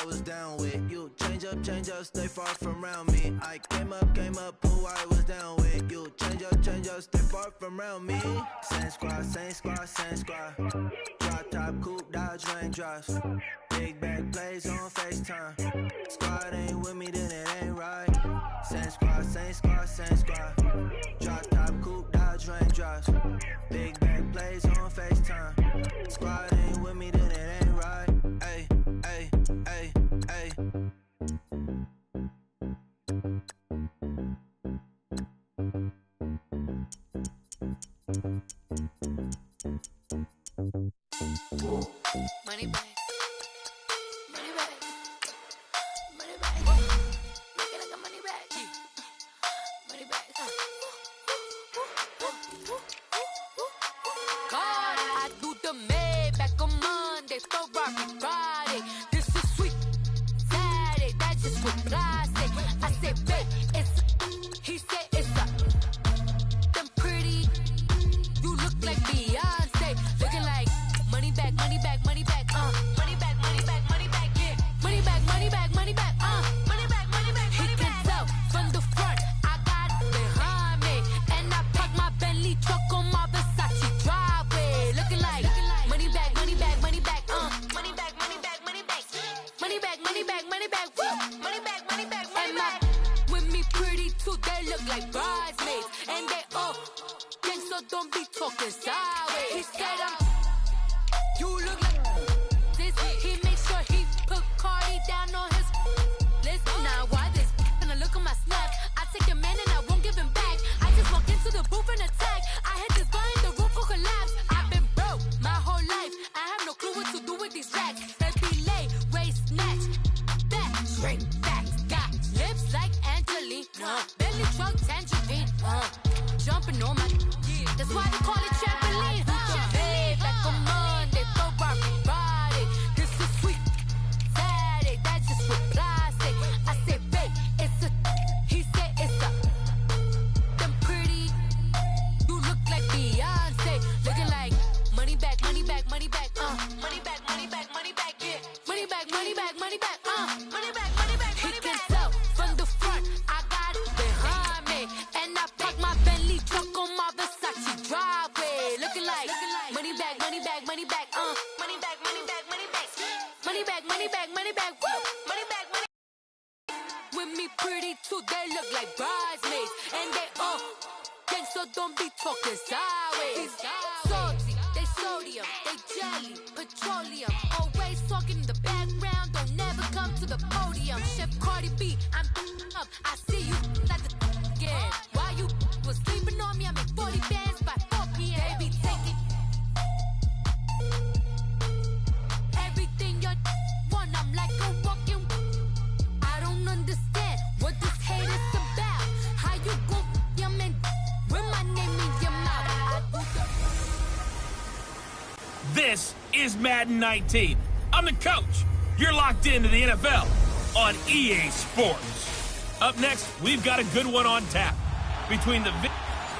was down with. You change up, stay far from around me. I came up, who I was down with. You change up, stay far from around me. Same squad, same squad, same squad. Drop top, coupe, dodge, raindrops. Big back plays on FaceTime. Squad ain't with me, then it ain't right. Same squad, same squad, same squad. Drop top, coupe, dodge, raindrops. Big back plays on FaceTime. Squad ain't with me, then it ain't right. Ay, ay, ay, ay. Money back. Money back. Money back. Make it like a money back. Money back. God, I do the Maybach on Monday, Ferrari Friday. This is sweet Saturday, that's just what I say. I say, babe, it's he said it's a them pretty. You look like Beyonce, looking like money back, money back, money back, money back, money back, money back, yeah. Money back, money back, money back, money back, money back, money back. He can tell from the front, I got it behind me, and I park my Bentley truck on my Versace driveway, looking like money back, money back, money back, money back, money back, money back, money back, money back, money back, money back, money back, money back. With me pretty too, they look like bridesmaids, and they all gang, so don't be talking sideways. He said you look like this. He makes sure he put Cardi down on his list. Now why this? Gonna look at my snap. I take a man and I won't give him back. I just walk into the booth and attack. I hit this guy in the roof will collapse. I've been broke my whole life. I have no clue what to do with these racks. Baby lay, waist snatch, back, shrink back. Got lips like Angelina, belly truck tangerine, jumping on my. That's why they call it trampoline. Babe, like a Monday, Ferrari Friday. This is sweet Saturday, that's just what I say. I say, babe, it's a. He said it's a. Them pretty. You look like Beyonce, looking like money back, money back, money back, money back, money back, money back, yeah. Money back, money back, money back, money back, money back. He can tell from the front, I got it behind me, and I park my Bentley truck on my Versace driveway, looking like money back, money back, money back, money back, money back, money back, money back, money back, money back, money back, money. With me pretty too, they look like bridesmaids, and they all gang, so don't be talking sideways. Salty, they sodium, they jelly, petroleum, always talking in the background, don't never come to the podium. Chef Cardi B, I'm up, I see you at the again. While you was sleeping on me, I make 40 bands by 4 p.m. Baby, take it. Everything you want, I'm like a walking. I don't understand what this hate is about. How you go your man with my name in your mouth? This is Madden 19. I'm the coach. You're locked into the NFL on EA Sports. Up next, we've got a good one on tap. Between the...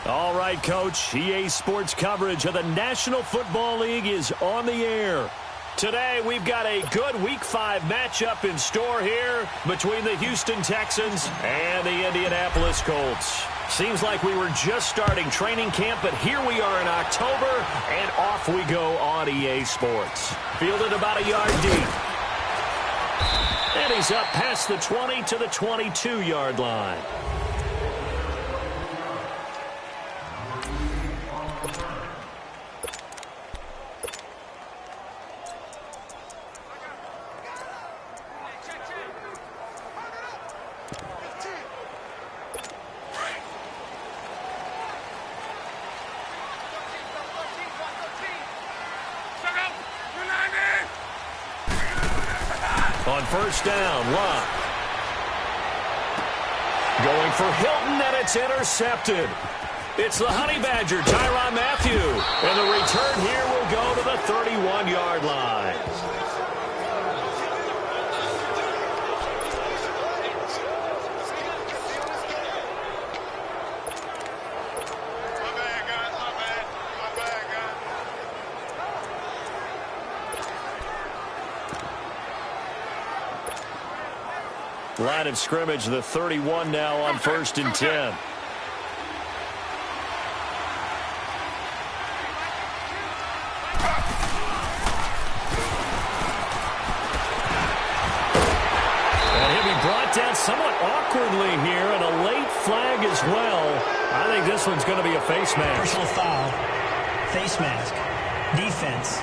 All right, Coach. EA Sports coverage of the National Football League is on the air. Today, we've got a good Week 5 matchup in store here between the Houston Texans and the Indianapolis Colts. Seems like we were just starting training camp, but here we are in October, and off we go on EA Sports. Fielded about a yard deep. And he's up past the 20 to the 22-yard line. On first down, Locke. Going for Hilton, and it's intercepted. It's the Honey Badger, Tyrann Mathieu. And the return here will go to the 31-yard line. Line of scrimmage, the 31 now on 1st and 10. Brought down somewhat awkwardly here, and a late flag as well. I think this one's going to be a face mask. Personal foul, face mask, defense.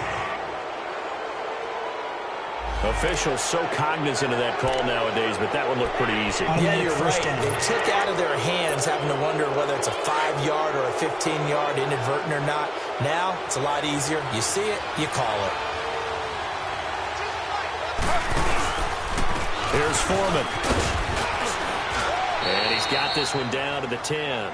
Officials so cognizant of that call nowadays, but that one looked pretty easy. Yeah, you're right. They took out of their hands having to wonder whether it's a 5-yard or a 15-yard inadvertent or not. Now, it's a lot easier. You see it, you call it. Here's Foreman. And he's got this one down to the 10.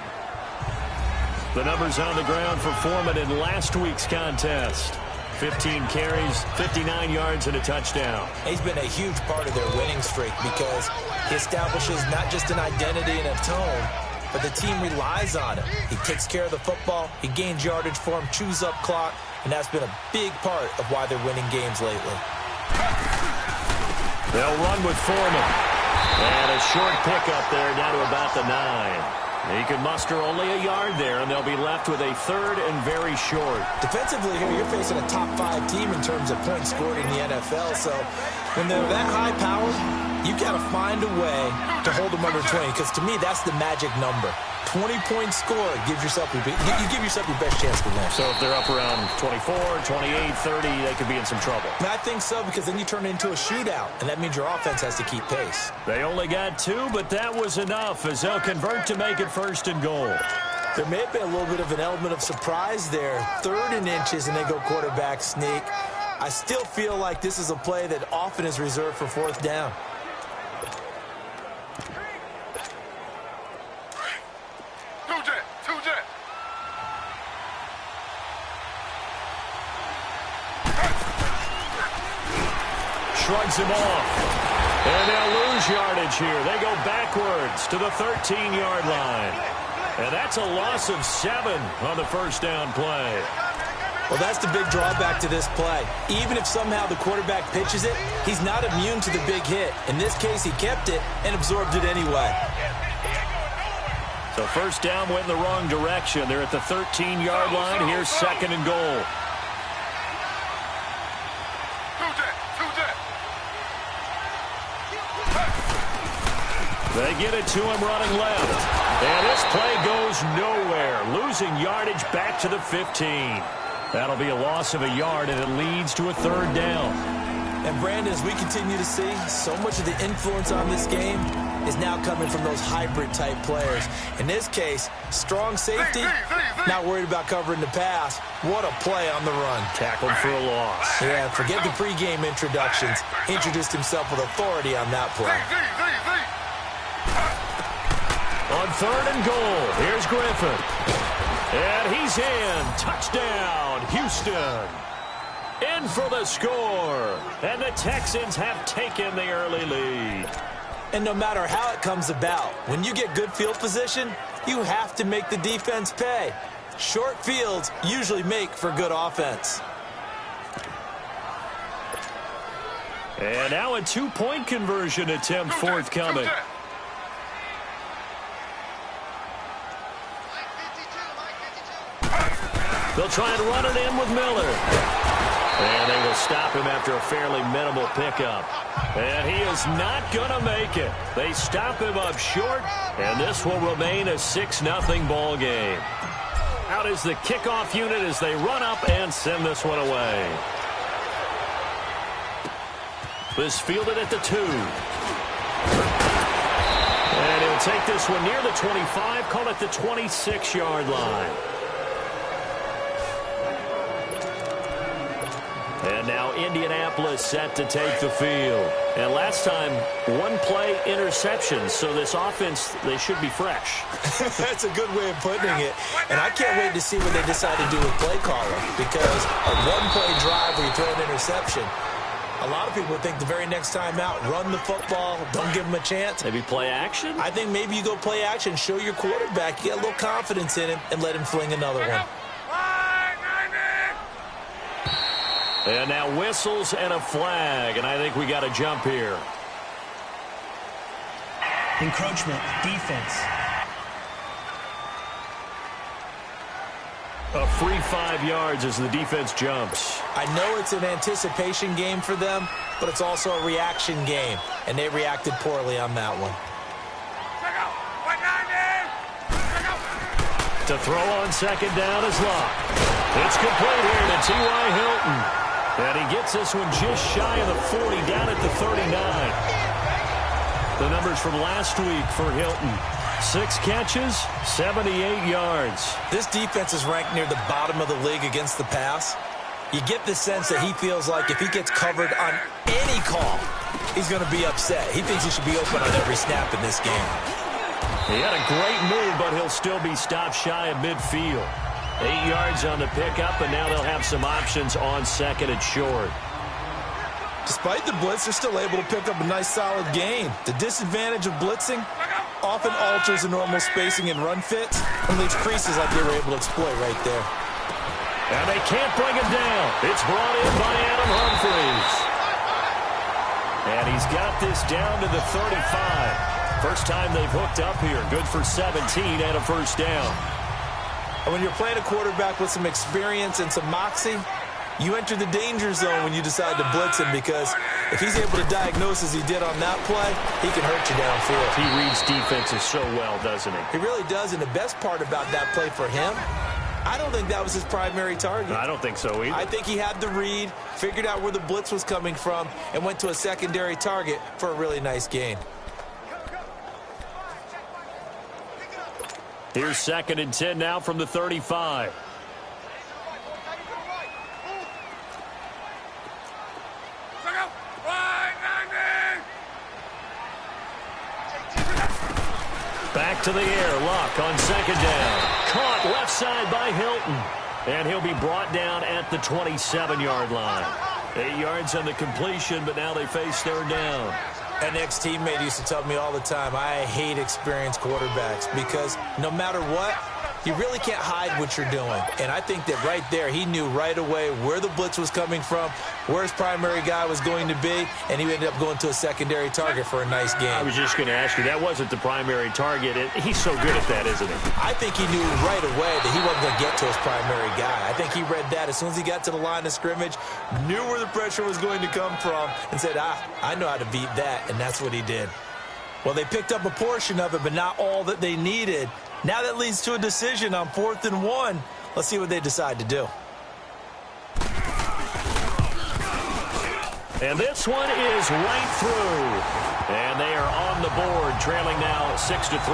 The numbers on the ground for Foreman in last week's contest. 15 carries, 59 yards, and a touchdown. He's been a huge part of their winning streak because he establishes not just an identity and a tone, but the team relies on him. He takes care of the football, he gains yardage for him, chews up clock, and that's been a big part of why they're winning games lately. They'll run with Foreman. And a short pickup there down to about the 9. He can muster only a yard there, and they'll be left with a 3rd and very short. Defensively here, you're facing a top-5 team in terms of points scored in the NFL, so when they're that high-powered, you got to find a way to hold them under 20, because to me, that's the magic number. 20 points scored, you give yourself your best chance to win. So if they're up around 24, 28, 30, they could be in some trouble. And I think so, because then you turn it into a shootout, and that means your offense has to keep pace. They only got 2, but that was enough as they'll convert to make it 1st and goal. There may have been a little bit of an element of surprise there. 3rd and inches, and they go quarterback sneak. I still feel like this is a play that often is reserved for 4th down. Shrugs him off. And they'll lose yardage here. They go backwards to the 13-yard line. And that's a loss of 7 on the 1st down play. Well, that's the big drawback to this play. Even if somehow the quarterback pitches it, he's not immune to the big hit. In this case, he kept it and absorbed it anyway. So 1st down went in the wrong direction. They're at the 13-yard line. Here's 2nd and goal. They get it to him running left. And this play goes nowhere. Losing yardage back to the 15. That'll be a loss of a yard, and it leads to a 3rd down. And, Brandon, as we continue to see, so much of the influence on this game is now coming from those hybrid-type players. In this case, strong safety, not worried about covering the pass. What a play on the run. Tackled for a loss. Yeah, forget the pregame introductions. He introduced himself with authority on that play. On 3rd and goal, here's Griffin. And he's in. Touchdown, Houston. In for the score. And the Texans have taken the early lead. And no matter how it comes about, when you get good field position, you have to make the defense pay. Short fields usually make for good offense. And now a 2-point conversion attempt forthcoming. They'll try and run it in with Miller. And they will stop him after a fairly minimal pickup. And he is not going to make it. They stop him up short, and this will remain a 6-0 ball game. Out is the kickoff unit as they run up and send this one away. This fielded at the 2. And he'll take this one near the 25, call it the 26-yard line. And now Indianapolis set to take the field. And last time, 1-play interception. So this offense, they should be fresh. That's a good way of putting it. And I can't wait to see what they decide to do with play calling. Because a 1-play drive where you throw an interception, a lot of people think the very next time out, run the football, don't give them a chance. Maybe play action? I think maybe you go play action, show your quarterback, you get a little confidence in him, and let him fling another one. And now whistles and a flag, and I think we got a jump here. encroachment, defense. A free 5 yards as the defense jumps. I know it's an anticipation game for them, but it's also a reaction game, and they reacted poorly on that one. To throw on second down is Locke. It's complete here to T.Y. Hilton. And he gets this one just shy of the 40, down at the 39. The numbers from last week for Hilton. 6 catches, 78 yards. This defense is ranked near the bottom of the league against the pass. You get the sense that he feels like if he gets covered on any call, he's going to be upset. He thinks he should be open on every snap in this game. He had a great move, but he'll still be stopped shy of midfield. 8 yards on the pickup, and now they'll have some options on second and short. Despite the blitz, they're still able to pick up a nice solid gain. The disadvantage of blitzing often alters the normal spacing and run fits and leaves creases like they were able to exploit right there. And they can't bring him down. It's brought in by Adam Humphries. And he's got this down to the 35. First time they've hooked up here. Good for 17 and a first down. And when you're playing a quarterback with some experience and some moxie, you enter the danger zone when you decide to blitz him, because if he's able to diagnose as he did on that play, he can hurt you downfield. He reads defenses so well, doesn't he? He really does, and the best part about that play for him, I don't think that was his primary target. I don't think so either. I think he had the read, figured out where the blitz was coming from, and went to a secondary target for a really nice gain. Here's 2nd and 10 now from the 35. Back to the air. Locke on second down. Caught left side by Hilton. And he'll be brought down at the 27-yard line. 8 yards on the completion, but now they face third down. An ex-teammate used to tell me all the time, I hate experienced quarterbacks, because no matter what, you really can't hide what you're doing. And I think that right there, he knew right away where the blitz was coming from, where his primary guy was going to be, and he ended up going to a secondary target for a nice game. I was just going to ask you, that wasn't the primary target. He's so good at that, isn't he? I think he knew right away that he wasn't going to get to his primary guy. I think he read that as soon as he got to the line of scrimmage, knew where the pressure was going to come from, and said, I know how to beat that, and that's what he did. Well, they picked up a portion of it, but not all that they needed. Now that leads to a decision on 4th and 1. Let's see what they decide to do. And this one is right through. And they are on the board, trailing now 6-3.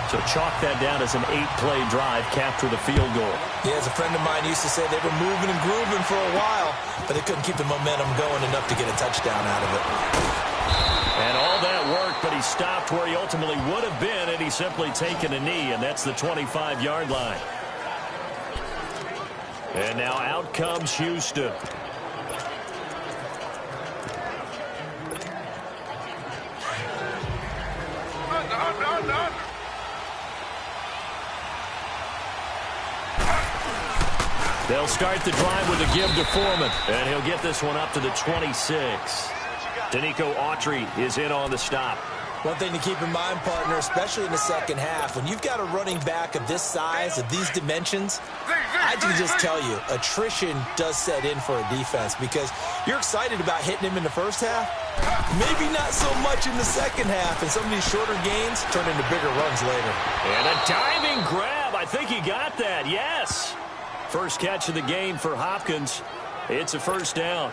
So chalk that down as an 8-play drive, capture the field goal. Yeah, as a friend of mine used to say, they were moving and grooving for a while, but they couldn't keep the momentum going enough to get a touchdown out of it. And all that work, but he stopped where he ultimately would have been, and he's simply taken a knee, and that's the 25-yard line. And now out comes Houston. They'll start the drive with a give to Foreman, and he'll get this one up to the 26. Danico Autry is in on the stop. One thing to keep in mind, partner, especially in the second half, when you've got a running back of this size, of these dimensions, I can just tell you, attrition does set in for a defense, because you're excited about hitting him in the first half, maybe not so much in the second half, and some of these shorter gains turn into bigger runs later. And a diving grab. I think he got that, yes. First catch of the game for Hopkins. It's a first down.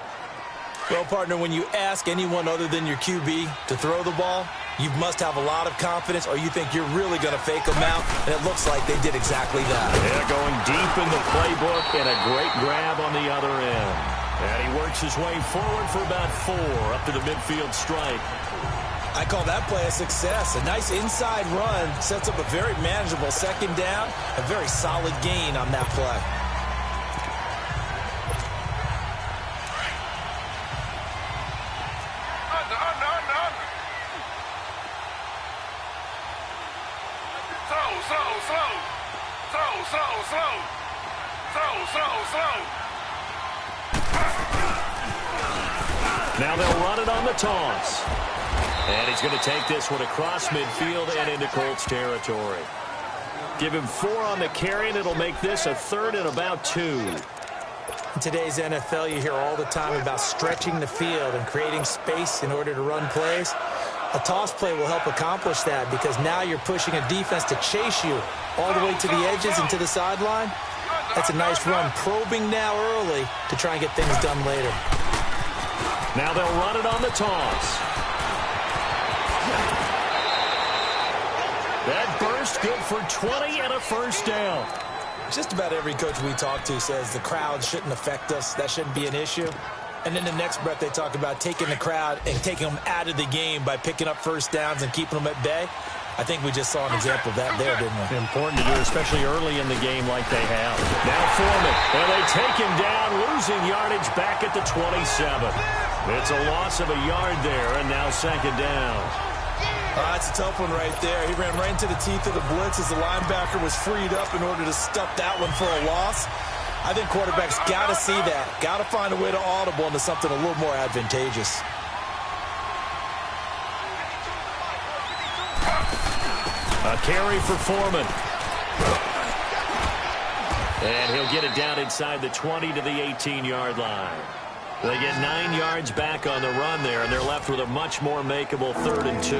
Well, partner, when you ask anyone other than your QB to throw the ball, you must have a lot of confidence, or you think you're really going to fake them out, and it looks like they did exactly that. Yeah, going deep in the playbook, and a great grab on the other end. And he works his way forward for about 4 up to the midfield strike. I call that play a success. A nice inside run sets up a very manageable second down, a very solid gain on that play. Now they'll run it on the toss. And he's going to take this one across midfield and into Colts territory. Give him 4 on the carry, and it'll make this a 3rd and about 2. In today's NFL, you hear all the time about stretching the field and creating space in order to run plays. A toss play will help accomplish that because now you're pushing a defense to chase you all the way to the edges and to the sideline. That's a nice run, probing now early to try and get things done later. Now they'll run it on the toss. That burst good for 20 and a first down. Just about every coach we talk to says the crowd shouldn't affect us. That shouldn't be an issue. And then the next breath they talk about taking the crowd and taking them out of the game by picking up first downs and keeping them at bay. I think we just saw an example of that there, didn't we? Important to do, especially early in the game like they have. Now Foreman, and they take him down, losing yardage back at the 27. It's a loss of a yard there, and now 2nd down. That's a tough one right there. He ran right into the teeth of the blitz as the linebacker was freed up in order to stuff that one for a loss. I think quarterbacks got to see that. Got to find a way to audible into something a little more advantageous. A carry for Foreman. And he'll get it down inside the 20 to the 18-yard line. They get 9 yards back on the run there, and they're left with a much more makeable 3rd and 2.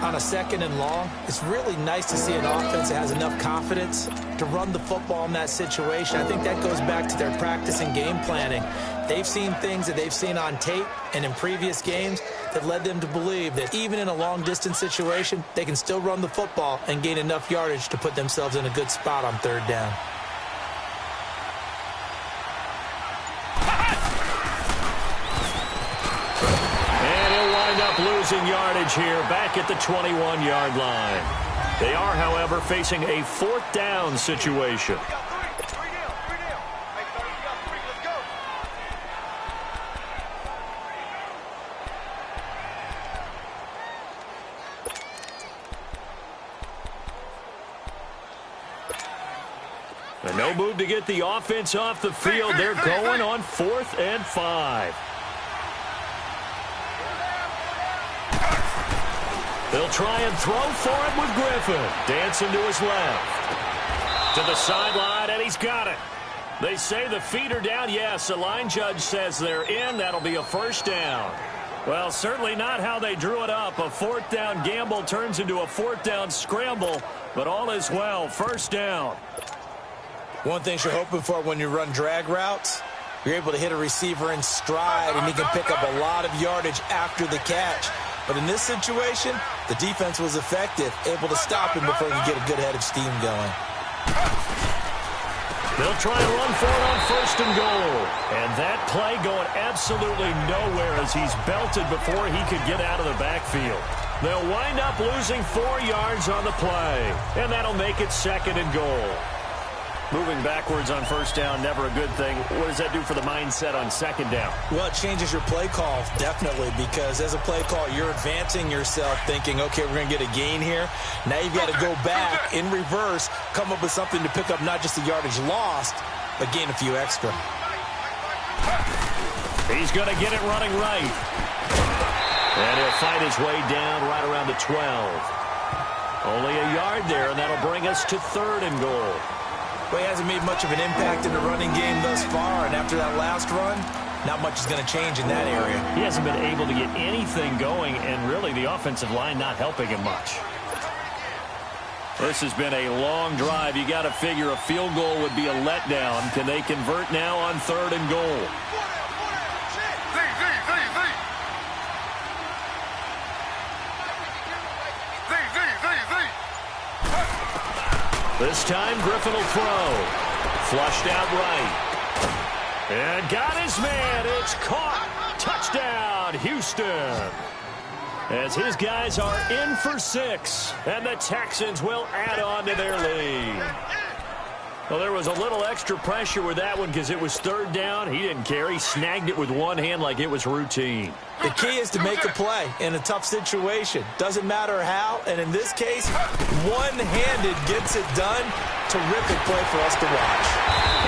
On a 2nd and long, it's really nice to see an offense that has enough confidence to run the football in that situation. I think that goes back to their practice and game planning. They've seen things that they've seen on tape and in previous games that led them to believe that even in a long-distance situation, they can still run the football and gain enough yardage to put themselves in a good spot on 3rd down. Losing yardage here back at the 21-yard line. They are, however, facing a 4th down situation. And no move to get the offense off the field. They're going on 4th and 5. They'll try and throw for it with Griffin. Dancing to his left. To the sideline, and he's got it. They say the feet are down. Yes, the line judge says they're in. That'll be a first down. Well, certainly not how they drew it up. A 4th down gamble turns into a 4th down scramble, but all is well. First down. One thing you're hoping for when you run drag routes, you're able to hit a receiver in stride, and he can pick up a lot of yardage after the catch. But in this situation, the defense was effective, able to stop him before he could get a good head of steam going. They'll try and run for it on 1st and goal. And that play going absolutely nowhere as he's belted before he could get out of the backfield. They'll wind up losing 4 yards on the play. And that'll make it 2nd and goal. Moving backwards on 1st down, never a good thing. What does that do for the mindset on 2nd down? Well, it changes your play call, definitely, because as a play call, you're advancing yourself thinking, okay, we're going to get a gain here. Now you've got to go back in reverse, come up with something to pick up not just the yardage lost, but gain a few extra. He's going to get it running right. And he'll fight his way down right around the 12. Only a yard there, and that'll bring us to 3rd and goal. Well, he hasn't made much of an impact in the running game thus far, and after that last run, not much is going to change in that area. He hasn't been able to get anything going, and really the offensive line not helping him much. This has been a long drive. You got to figure a field goal would be a letdown. Can they convert now on 3rd and goal? This time, Griffin will throw. Flushed out right. And got his man. It's caught. Touchdown, Houston. As his guys are in for 6. And the Texans will add on to their lead. Well, there was a little extra pressure with that one because it was 3rd down. He didn't care. He snagged it with one hand like it was routine. The key is to make a play in a tough situation. Doesn't matter how. And in this case, one-handed gets it done. Terrific play for us to watch.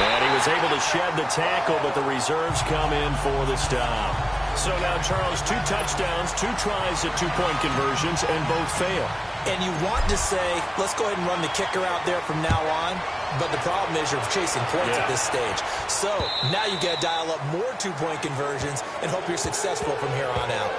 And he was able to shed the tackle, but the reserves come in for the stop. So now, Charles, 2 touchdowns, 2 tries at 2-point conversions, and both fail. And you want to say, let's go ahead and run the kicker out there from now on. But the problem is you're chasing points at this stage. So now you got to dial up more 2-point conversions and hope you're successful from here on out.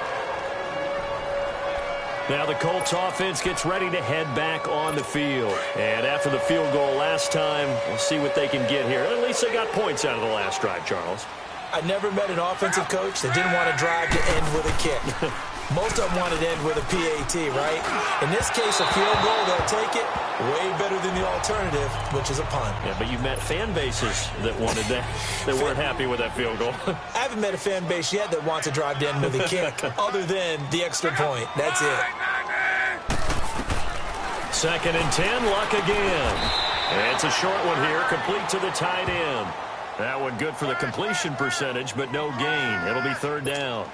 Now the Colts offense gets ready to head back on the field. And after the field goal last time, we'll see what they can get here. At least they got points out of the last drive, Charles. I never met an offensive coach that didn't want to drive to end with a kick. Most of them wanted to end with a PAT, right? In this case, a field goal, they'll take it. Way better than the alternative, which is a punt. Yeah, but you've met fan bases that wanted that, that weren't happy with that field goal. I haven't met a fan base yet that wants to drive to end with a kick, other than the extra point. That's it. 2nd and 10, Luck again. And it's a short one here, complete to the tight end. That one good for the completion percentage, but no gain. It'll be 3rd down.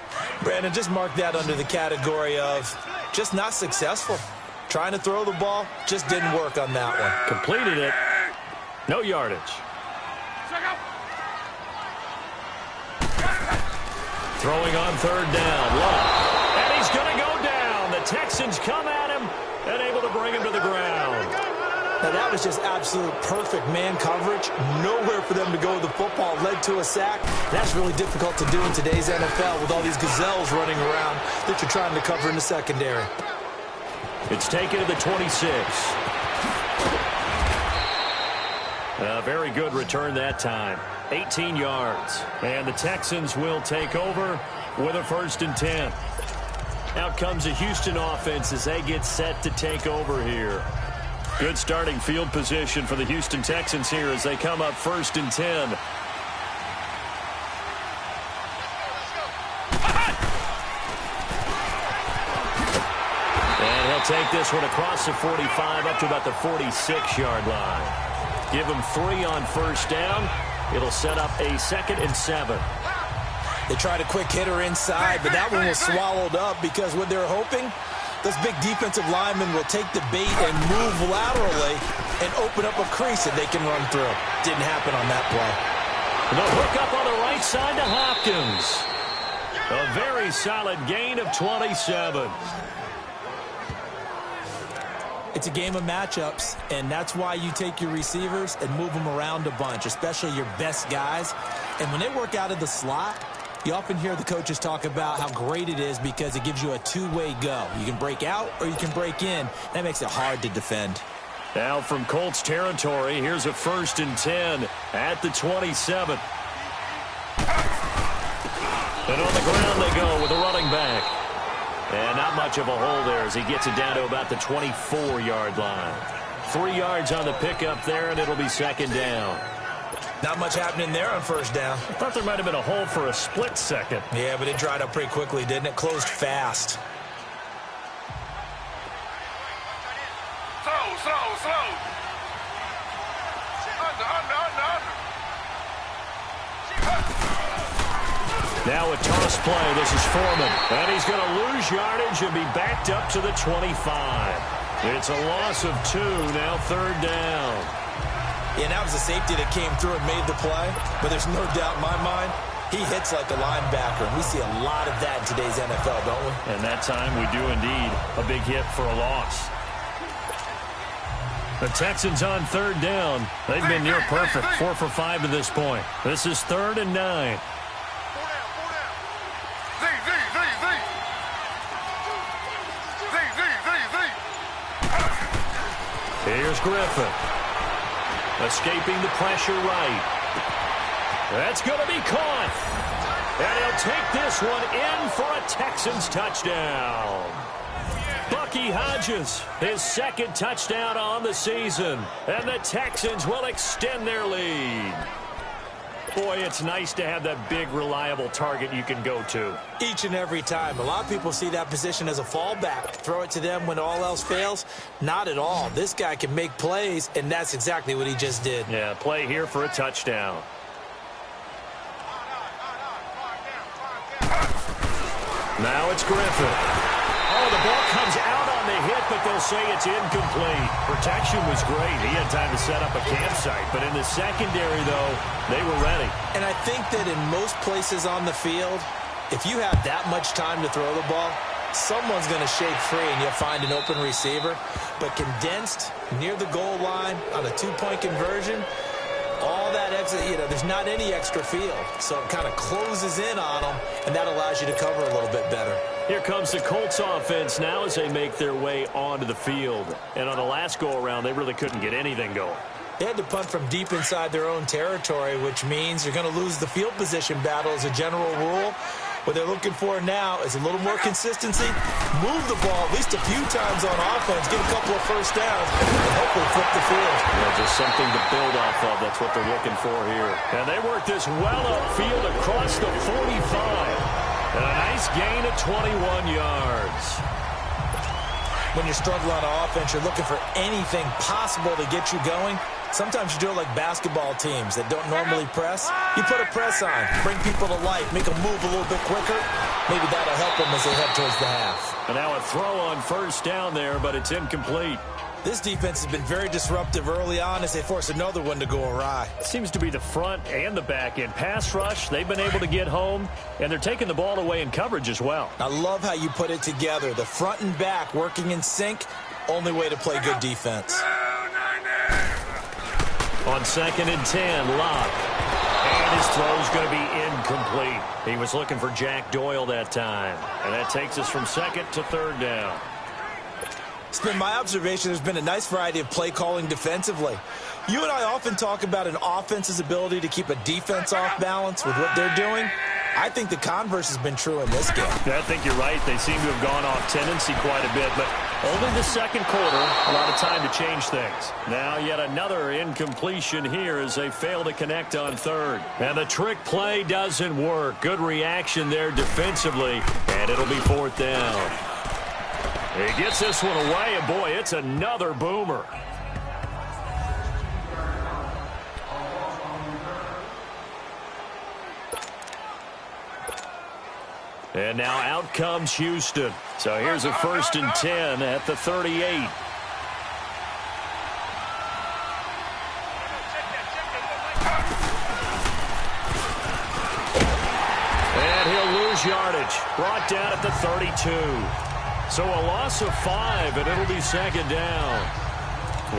Brandon, just mark that under the category of just not successful. Trying to throw the ball, just didn't work on that one. Completed it. No yardage. Throwing on 3rd down. Luck. And he's going to go down. The Texans come at him and able to bring him to the ground. Now, that was just absolute perfect man coverage. Nowhere for them to go with the football. Led to a sack. That's really difficult to do in today's NFL with all these gazelles running around that you're trying to cover in the secondary. It's taken to the 26. A very good return that time. 18 yards. And the Texans will take over with a 1st and 10. Out comes the Houston offense as they get set to take over here. Good starting field position for the Houston Texans here as they come up 1st and 10. And he'll take this one across the 45 up to about the 46-yard line. Give him 3 on 1st down. It'll set up a 2nd and 7. They tried a quick hitter inside, but that one was swallowed up because what they're hoping, those big defensive linemen will take the bait and move laterally and open up a crease that they can run through. Didn't happen on that play. The hook up on the right side to Hopkins. A very solid gain of 27. It's a game of matchups, and that's why you take your receivers and move them around a bunch, especially your best guys. And when they work out of the slot, you often hear the coaches talk about how great it is because it gives you a two-way go. You can break out or you can break in. That makes it hard to defend. Now from Colts territory, here's a 1st and 10 at the 27. And on the ground they go with a running back. And not much of a hole there as he gets it down to about the 24-yard line. 3 yards on the pickup there, and it'll be 2nd down. Not much happening there on 1st down. I thought there might have been a hole for a split second. Yeah, but it dried up pretty quickly, didn't it? Closed fast. Slow. Now a toss play. This is Foreman. And he's going to lose yardage and be backed up to the 25. It's a loss of 2, now 3rd down. Yeah, that was a safety that came through and made the play. But there's no doubt in my mind, he hits like a linebacker. And we see a lot of that in today's NFL, don't we? And that time we do indeed. A big hit for a loss. The Texans on 3rd down. They've been near perfect. 4 for 5 to this point. This is 3rd and 9. Here's Griffin. Escaping the pressure right. That's going to be caught. And he'll take this one in for a Texans touchdown. Bucky Hodges, his 2nd touchdown on the season. And the Texans will extend their lead. Boy, it's nice to have that big, reliable target you can go to. Each and every time. A lot of people see that position as a fallback. Throw it to them when all else fails. Not at all. This guy can make plays, and that's exactly what he just did. Yeah, play here for a touchdown. Now it's Griffin. Oh, the ball comes out on the hit, but they'll say it's incomplete. Protection was great. He had time to set up a campsite. But in the secondary, though, they were ready. And I think that in most places on the field, If you have that much time to throw the ball, someone's going to shake free and you'll find an open receiver. But condensed near the goal line on a two-point conversion, all that extra, there's not any extra field. So it kind of closes in on them, and that allows you to cover a little bit better. Here comes the Colts offense now as they make their way onto the field. And on the last go-around, they really couldn't get anything going. They had to punt from deep inside their own territory, which means you're going to lose the field position battle as a general rule. What they're looking for now is a little more consistency, move the ball at least a few times on offense, get a couple of first downs, and hopefully flip the field. Just something to build off of. That's what they're looking for here. And they work this well upfield across the 45. And a nice gain of 21 yards. When you're struggling on offense, you're looking for anything possible to get you going. Sometimes you do it like basketball teams that don't normally press. You put a press on, bring people to life, make them move a little bit quicker. Maybe that'll help them as they head towards the half. And now a throw on first down there, but it's incomplete. This defense has been very disruptive early on as they force another one to go awry. Seems to be the front and the back end. Pass rush, they've been able to get home, and they're taking the ball away in coverage as well. I love how you put it together. The front and back working in sync, only way to play good defense. On 2nd and 10, Locke. And his throw's going to be incomplete. He was looking for Jack Doyle that time. And that takes us from second to third down. It's been my observation there's been a nice variety of play calling defensively. You and I often talk about an offense's ability to keep a defense off balance with what they're doing. I think the converse has been true in this game. I think you're right. They seem to have gone off tendency quite a bit, but only the second quarter, a lot of time to change things. Now yet another incompletion here as they fail to connect on third. And the trick play doesn't work. Good reaction there defensively, and it'll be fourth down. He gets this one away, and boy, it's another boomer. And now out comes Houston. So here's a 1st and 10 at the 38. And he'll lose yardage. Brought down at the 32. So a loss of 5, and it'll be second down.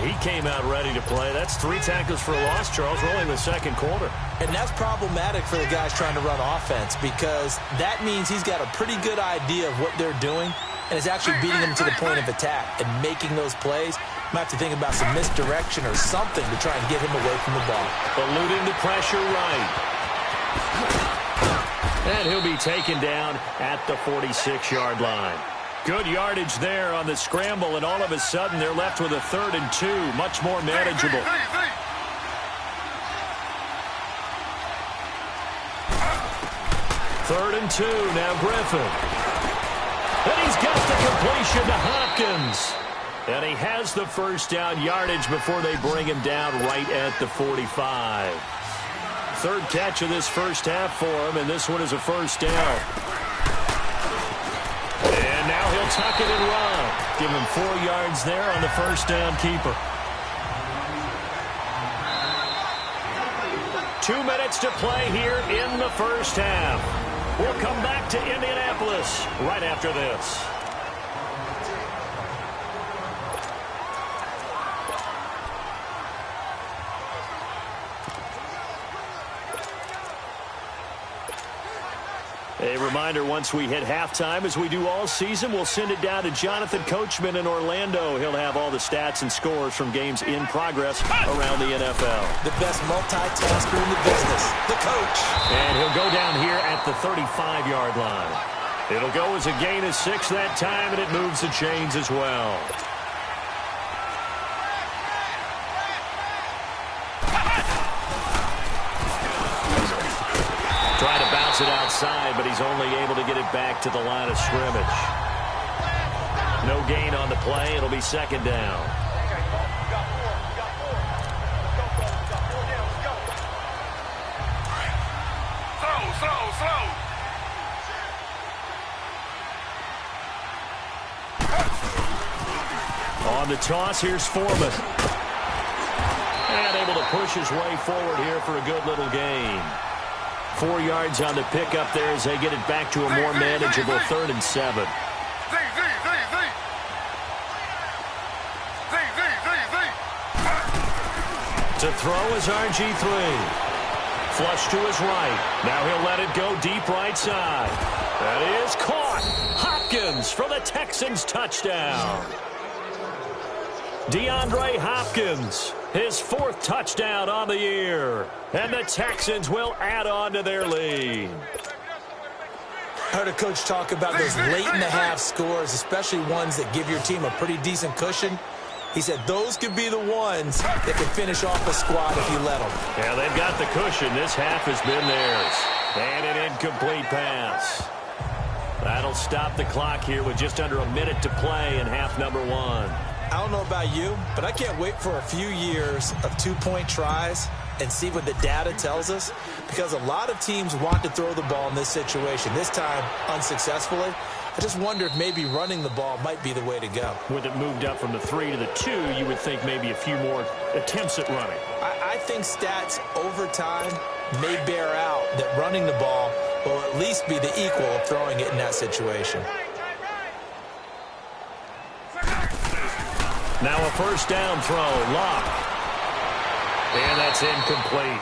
He came out ready to play. That's 3 tackles for a loss, Charles. We're only in the second quarter. And that's problematic for the guys trying to run offense because that means he's got a pretty good idea of what they're doing and is actually beating them to the point of attack and making those plays. Might have to think about some misdirection or something to try and get him away from the ball. Eluding the pressure right. And he'll be taken down at the 46-yard line. Good yardage there on the scramble, and all of a sudden they're left with a 3rd and 2, much more manageable. 3rd and 2, now Griffin. And he's got the completion to Hopkins. And he has the first down yardage before they bring him down right at the 45. 3rd catch of this first half for him, and this one is a first down. And now he'll tuck it and run. Give him 4 yards there on the first down keeper. 2 minutes to play here in the first half. We'll come back to Indianapolis right after this. A reminder, once we hit halftime, as we do all season, we'll send it down to Jonathan Coachman in Orlando. He'll have all the stats and scores from games in progress around the NFL. The best multitasker in the business, the coach. And he'll go down here at the 35-yard line. It'll go as a gain of 6 that time, and it moves the chains as well. Trying to bounce it outside, but he's only able to get it back to the line of scrimmage. No gain on the play. It'll be second down. On the toss, here's Foreman. And able to push his way forward here for a good little gain. 4 yards on the pickup there as they get it back to a more manageable 3rd and 7. To throw is RG3. Flush to his right. Now he'll let it go deep right side. That is caught. Hopkins for the Texans touchdown. DeAndre Hopkins, his 4th touchdown on the year. And the Texans will add on to their lead. I heard a coach talk about those late-in-the-half scores, especially ones that give your team a pretty decent cushion. He said those could be the ones that can finish off a squad if you let them. Yeah, they've got the cushion. This half has been theirs. And an incomplete pass. That'll stop the clock here with just under a minute to play in half number 1. I don't know about you, but I can't wait for a few years of 2-point tries and see what the data tells us, because a lot of teams want to throw the ball in this situation, this time unsuccessfully. I just wonder if maybe running the ball might be the way to go. With it moved up from the 3 to the 2, you would think maybe a few more attempts at running. I think stats over time may bear out that running the ball will at least be the equal of throwing it in that situation. Now a first down throw, Locke. And that's incomplete.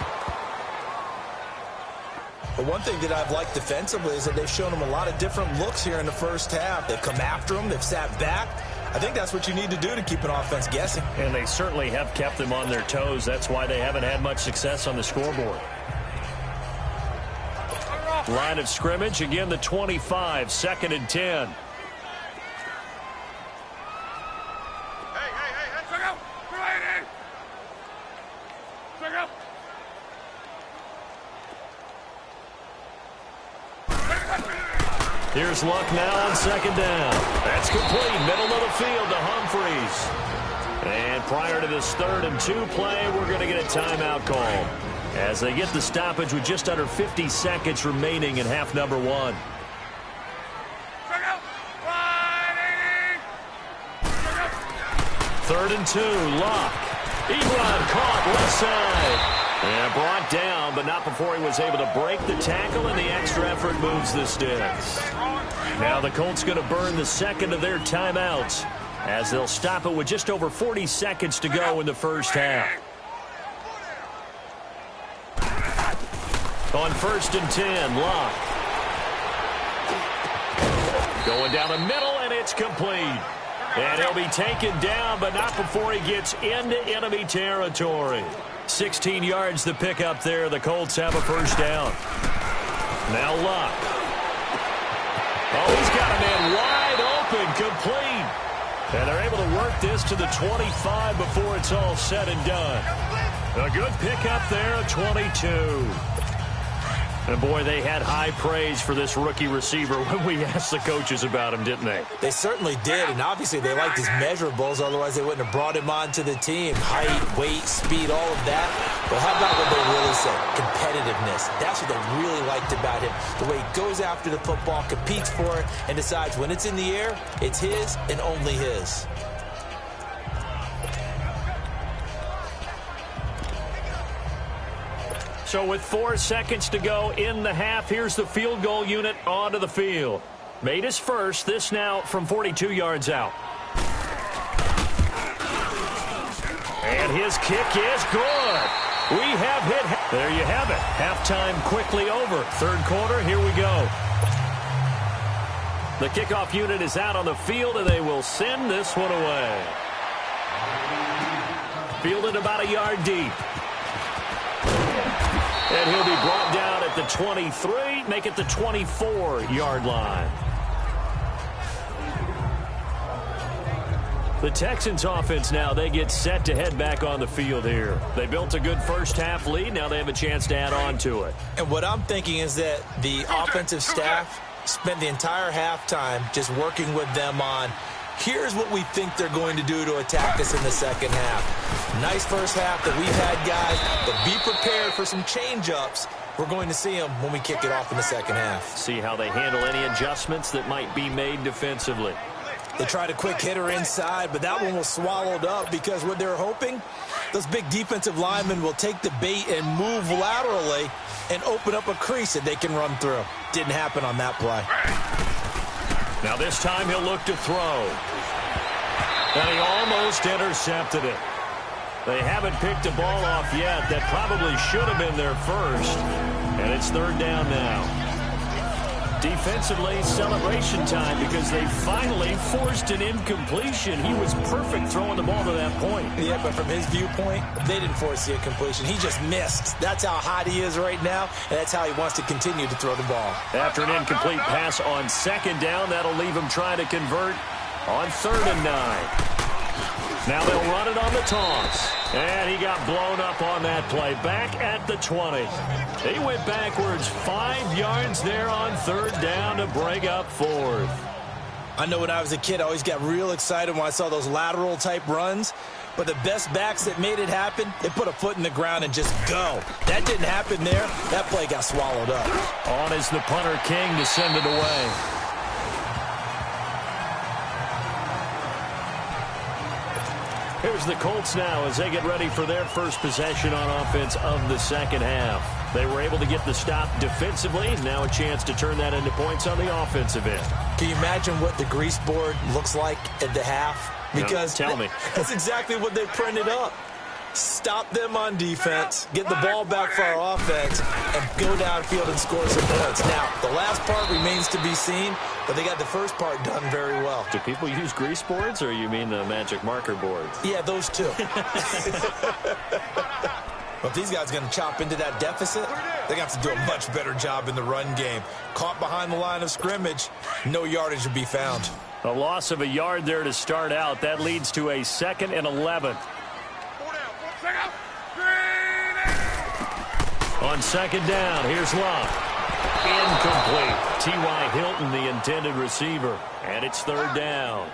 But one thing that I've liked defensively is that they've shown them a lot of different looks here in the first half. They've come after them. They've sat back. I think that's what you need to do to keep an offense guessing. And they certainly have kept them on their toes. That's why they haven't had much success on the scoreboard. Line of scrimmage, again the 25, 2nd and 10. Here's Luck now on 2nd down. That's complete. Middle of the field to Humphreys. And prior to this 3rd and 2 play, we're going to get a timeout call as they get the stoppage with just under 50 seconds remaining in half number 1. Third and 2, Luck. Ebron caught left side. And brought down, but not before he was able to break the tackle, and the extra effort moves the sticks. Now the Colts going to burn the 2nd of their timeouts as they'll stop it with just over 40 seconds to go in the first half. On 1st and 10, Luck. Going down the middle, and it's complete. And he'll be taken down, but not before he gets into enemy territory. 16 yards to pick up there. The Colts have a first down. Now Luck. Oh, he's got a man wide open, complete. And they're able to work this to the 25 before it's all said and done. A good pickup there, 22. And, boy, they had high praise for this rookie receiver when we asked the coaches about him, didn't they? They certainly did, and obviously they liked his measurables. Otherwise, they wouldn't have brought him onto the team. Height, weight, speed, all of that. But how about what they really said? Competitiveness. That's what they really liked about him. The way he goes after the football, competes for it, and decides when it's in the air, it's his and only his. So with 4 seconds to go in the half, here's the field goal unit onto the field. Made his first, this now from 42 yards out. And his kick is good. We have hit. There you have it. Halftime quickly over. 3rd quarter, here we go. The kickoff unit is out on the field, and they will send this one away. Fielded about a yard deep. And he'll be brought down at the 23, make it the 24-yard line. The Texans offense now, they get set to head back on the field here. They built a good first half lead. Now they have a chance to add on to it. And what I'm thinking is that the offensive staff spent the entire halftime just working with them on, here's what we think they're going to do to attack us in the second half. Nice first half that we've had, guys, but be prepared for some change-ups. We're going to see them when we kick it off in the second half. See how they handle any adjustments that might be made defensively. They tried a quick hitter inside, but that one was swallowed up because what they were hoping, those big defensive linemen will take the bait and move laterally and open up a crease that they can run through. Didn't happen on that play. Now this time he'll look to throw. And he almost intercepted it. They haven't picked a ball off yet. That probably should have been their first. And it's third down now. Defensively, celebration time because they finally forced an incompletion. He was perfect throwing the ball to that point. Yeah, but from his viewpoint, they didn't force the incompletion. He just missed. That's how hot he is right now, and that's how he wants to continue to throw the ball. After an incomplete pass on second down, that'll leave him trying to convert on 3rd and 9. Now they'll run it on the toss. And he got blown up on that play. Back at the 20. He went backwards 5 yards there on 3rd down to bring up 4th. I know when I was a kid, I always got real excited when I saw those lateral type runs. But the best backs that made it happen, they put a foot in the ground and just go. That didn't happen there. That play got swallowed up. On is the punter King to send it away. Here's the Colts now as they get ready for their first possession on offense of the second half. They were able to get the stop defensively. Now a chance to turn that into points on the offensive end. Can you imagine what the grease board looks like at the half? Because tell me. That's exactly what they printed up. Stop them on defense, get the ball back for our offense, and go downfield and score some points. Now, the last part remains to be seen, but they got the first part done very well. Do people use grease boards, or you mean the magic marker boards? Yeah, those two. But if these guys are going to chop into that deficit, they're going to have to do a much better job in the run game. Caught behind the line of scrimmage, no yardage would be found. A loss of a yard there to start out. That leads to a 2nd and 11. On second down, here's Love. Incomplete. T.Y. Hilton, the intended receiver. And it's 3rd down.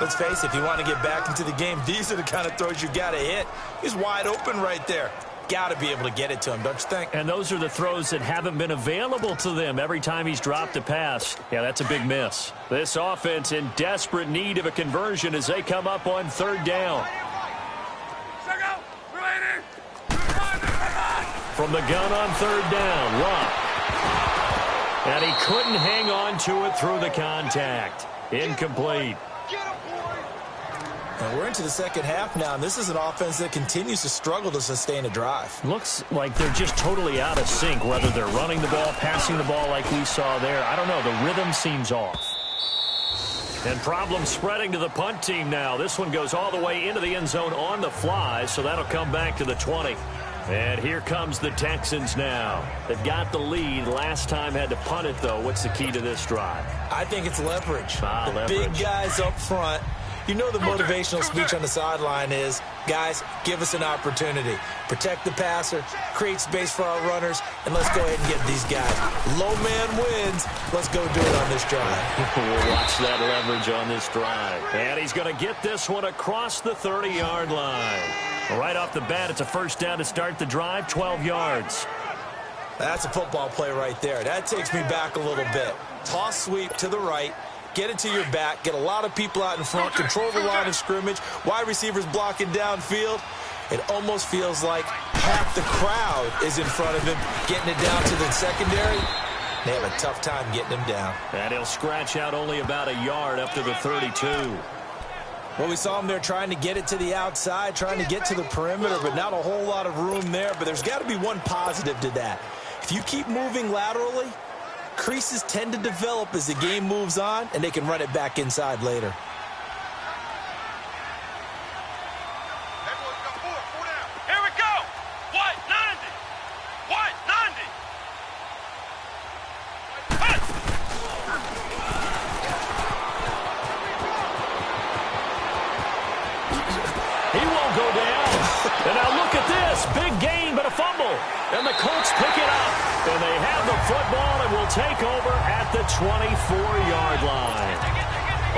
Let's face it, if you want to get back into the game, these are the kind of throws you got to hit. He's wide open right there. Got to be able to get it to him, don't you think? And those are the throws that haven't been available to them every time he's dropped a pass. Yeah, that's a big miss. This offense in desperate need of a conversion as they come up on 3rd down. From the gun on 3rd down, Luck. And he couldn't hang on to it through the contact. Incomplete. And we're into the second half now, and this is an offense that continues to struggle to sustain a drive. Looks like they're just totally out of sync, whether they're running the ball, passing the ball like we saw there. I don't know. The rhythm seems off. And problems spreading to the punt team now. This one goes all the way into the end zone on the fly, so that'll come back to the 20. And here comes the Texans now. They've got the lead. Last time had to punt it, though. What's the key to this drive? I think it's leverage. Leverage. Big guys up front. You know the motivational speech on the sideline is, guys, give us an opportunity. Protect the passer, create space for our runners, and let's go ahead and get these guys. Low man wins. Let's go do it on this drive. We'll watch that leverage on this drive. And he's going to get this one across the 30-yard line. Right off the bat, it's a first down to start the drive, 12 yards. That's a football play right there. That takes me back a little bit. Toss sweep to the right. Get it to your back, get a lot of people out in front, control the line of scrimmage, wide receivers blocking downfield. It almost feels like half the crowd is in front of him, getting it down to the secondary. They have a tough time getting him down. And he'll scratch out only about a yard up to the 32. Well, we saw him there trying to get it to the outside, trying to get to the perimeter, but not a whole lot of room there. But there's got to be one positive to that. If you keep moving laterally, creases tend to develop as the game moves on, and they can run it back inside later. Here we go. White 90. White 90. Punt. He won't go down. And now look at this. Big gain, but a fumble. And the Colts pick it up. And they have the football and will take over at the 24-yard line.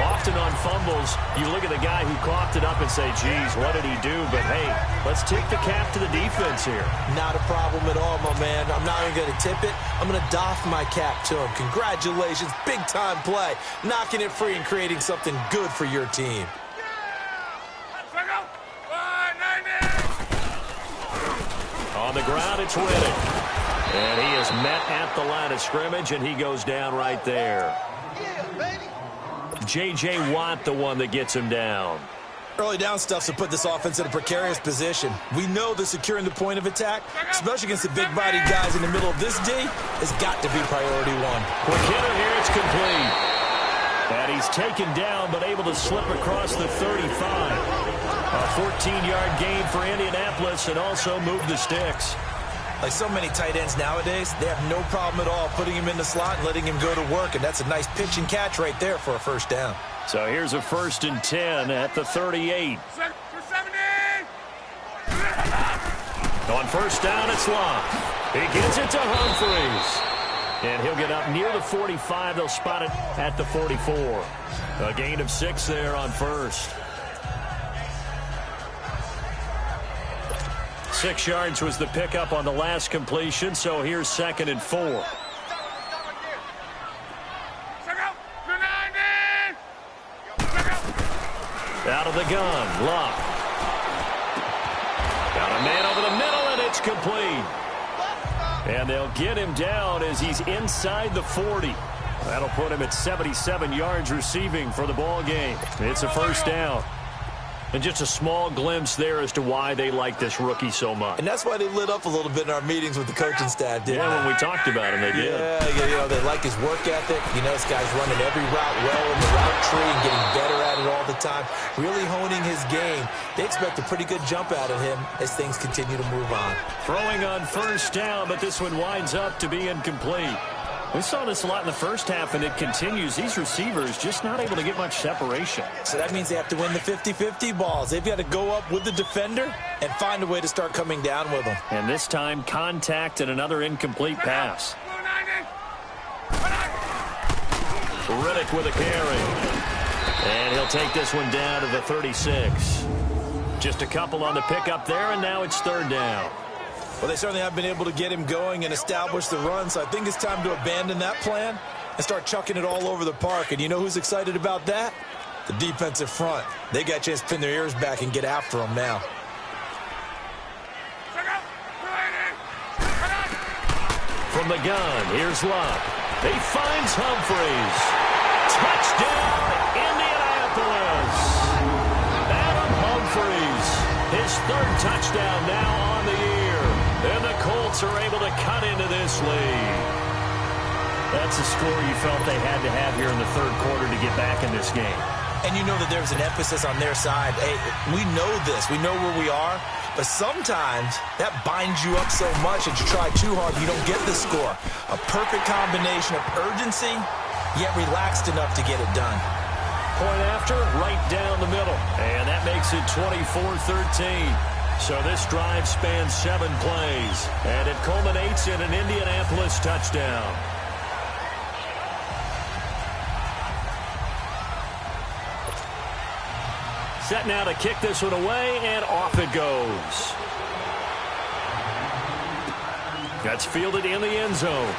Often on fumbles, you look at the guy who coughed it up and say, geez, what did he do? But, hey, let's tip the cap to the defense here. Not a problem at all, my man. I'm not even going to tip it. I'm going to doff my cap to him. Congratulations, big-time play. Knocking it free and creating something good for your team. On the ground, it's Riddick. And he is met at the line of scrimmage, and he goes down right there. J.J. Watt, the one that gets him down. Early down stuff's to put this offense in a precarious position. We know that securing the point of attack, especially against the big-bodied guys in the middle of this D, has got to be priority one. Quick hitter here, it's complete. And he's taken down, but able to slip across the 35. A 14-yard gain for Indianapolis, and also move the sticks. Like so many tight ends nowadays, they have no problem at all putting him in the slot and letting him go to work, and that's a nice pitch and catch right there for a first down. So here's a 1st and 10 at the 38. On first down, it's Locke. He gets it to Humphries. And he'll get up near the 45. They'll spot it at the 44. A gain of 6 there on first. 6 yards was the pickup on the last completion, so here's 2nd and 4. Out of the gun, Locke. Got a man over the middle, and it's complete. And they'll get him down as he's inside the 40. That'll put him at 77 yards receiving for the ball game. It's a first down. And just a small glimpse there as to why they like this rookie so much. And that's why they lit up a little bit in our meetings with the coaching staff, didn't they? Yeah, when we talked about him, they did. Yeah, they like his work ethic. You know, this guy's running every route well in the route tree and getting better at it all the time, really honing his game. They expect a pretty good jump out of him as things continue to move on. Throwing on first down, but this one winds up to be incomplete. We saw this a lot in the first half, and it continues. These receivers just not able to get much separation. So that means they have to win the 50-50 balls. They've got to go up with the defender and find a way to start coming down with them. And this time, contact and another incomplete pass. Riddick with a carry. And he'll take this one down to the 36. Just a couple on the pickup there, and now it's 3rd down. Well, they certainly have been able to get him going and establish the run, so I think it's time to abandon that plan and start chucking it all over the park. And you know who's excited about that? The defensive front. They got a chance to pin their ears back and get after him now. From the gun, here's Locke. He finds Humphries. Touchdown, Indianapolis. Adam Humphries, his 3rd touchdown now on the year. And the Colts are able to cut into this lead. That's a score you felt they had to have here in the 3rd quarter to get back in this game. And you know that there's an emphasis on their side. Hey, we know this. We know where we are. But sometimes that binds you up so much that you try too hard, you don't get the score. A perfect combination of urgency, yet relaxed enough to get it done. Point after, right down the middle. And that makes it 24-13. So this drive spans 7 plays, and it culminates in an Indianapolis touchdown. Set now to kick this one away, and off it goes. That's fielded in the end zone.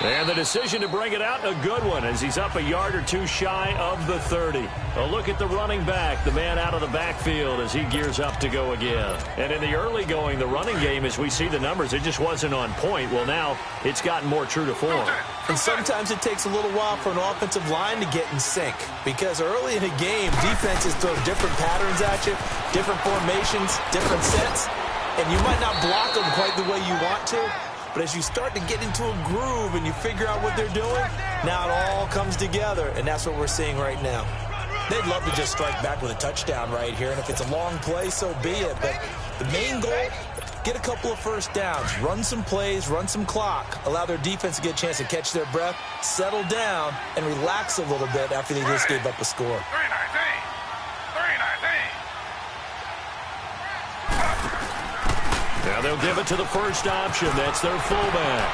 And the decision to bring it out, a good one, as he's up a yard or two shy of the 30. A look at the running back, the man out of the backfield as he gears up to go again. And in the early going, the running game, as we see the numbers, it just wasn't on point. Well, now it's gotten more true to form. And sometimes it takes a little while for an offensive line to get in sync, because early in a game, defenses throw different patterns at you, different formations, different sets, and you might not block them quite the way you want to. But as you start to get into a groove and you figure out what they're doing, now it all comes together, and that's what we're seeing right now. They'd love to just strike back with a touchdown right here, and if it's a long play, so be it. But the main goal, get a couple of first downs, run some plays, run some clock, allow their defense to get a chance to catch their breath, settle down, and relax a little bit after they just gave up a score. Now they'll give it to the first option. That's their fullback.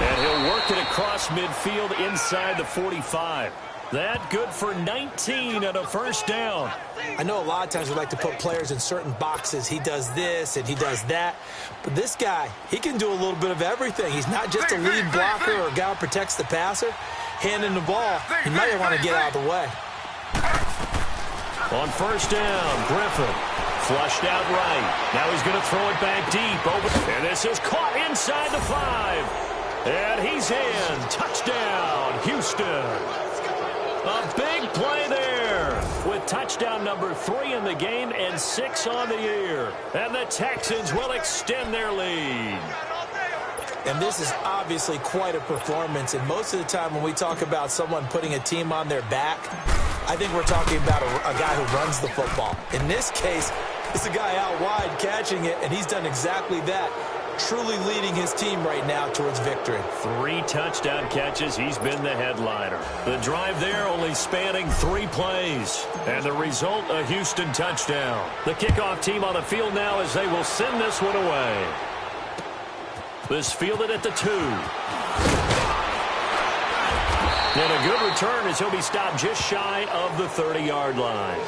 And he'll work it across midfield inside the 45. That good for 19 and a first down. I know a lot of times we like to put players in certain boxes. He does this and he does that. But this guy, he can do a little bit of everything. He's not just a lead blocker or a guy who protects the passer. Handing the ball, he might want to get out of the way. On first down, Griffin flushed out right. Now he's going to throw it back deep. And this is caught inside the 5. And he's in. Touchdown, Houston. A big play there with touchdown number 3 in the game and 6 on the year. And the Texans will extend their lead. And this is obviously quite a performance. And most of the time when we talk about someone putting a team on their back, I think we're talking about a guy who runs the football. In this case, it's a guy out wide catching it, and he's done exactly that. Truly leading his team right now towards victory. 3 touchdown catches. He's been the headliner. The drive there only spanning 3 plays. And the result, a Houston touchdown. The kickoff team on the field now as they will send this one away. This fielded at the 2. And a good return as he'll be stopped just shy of the 30-yard line.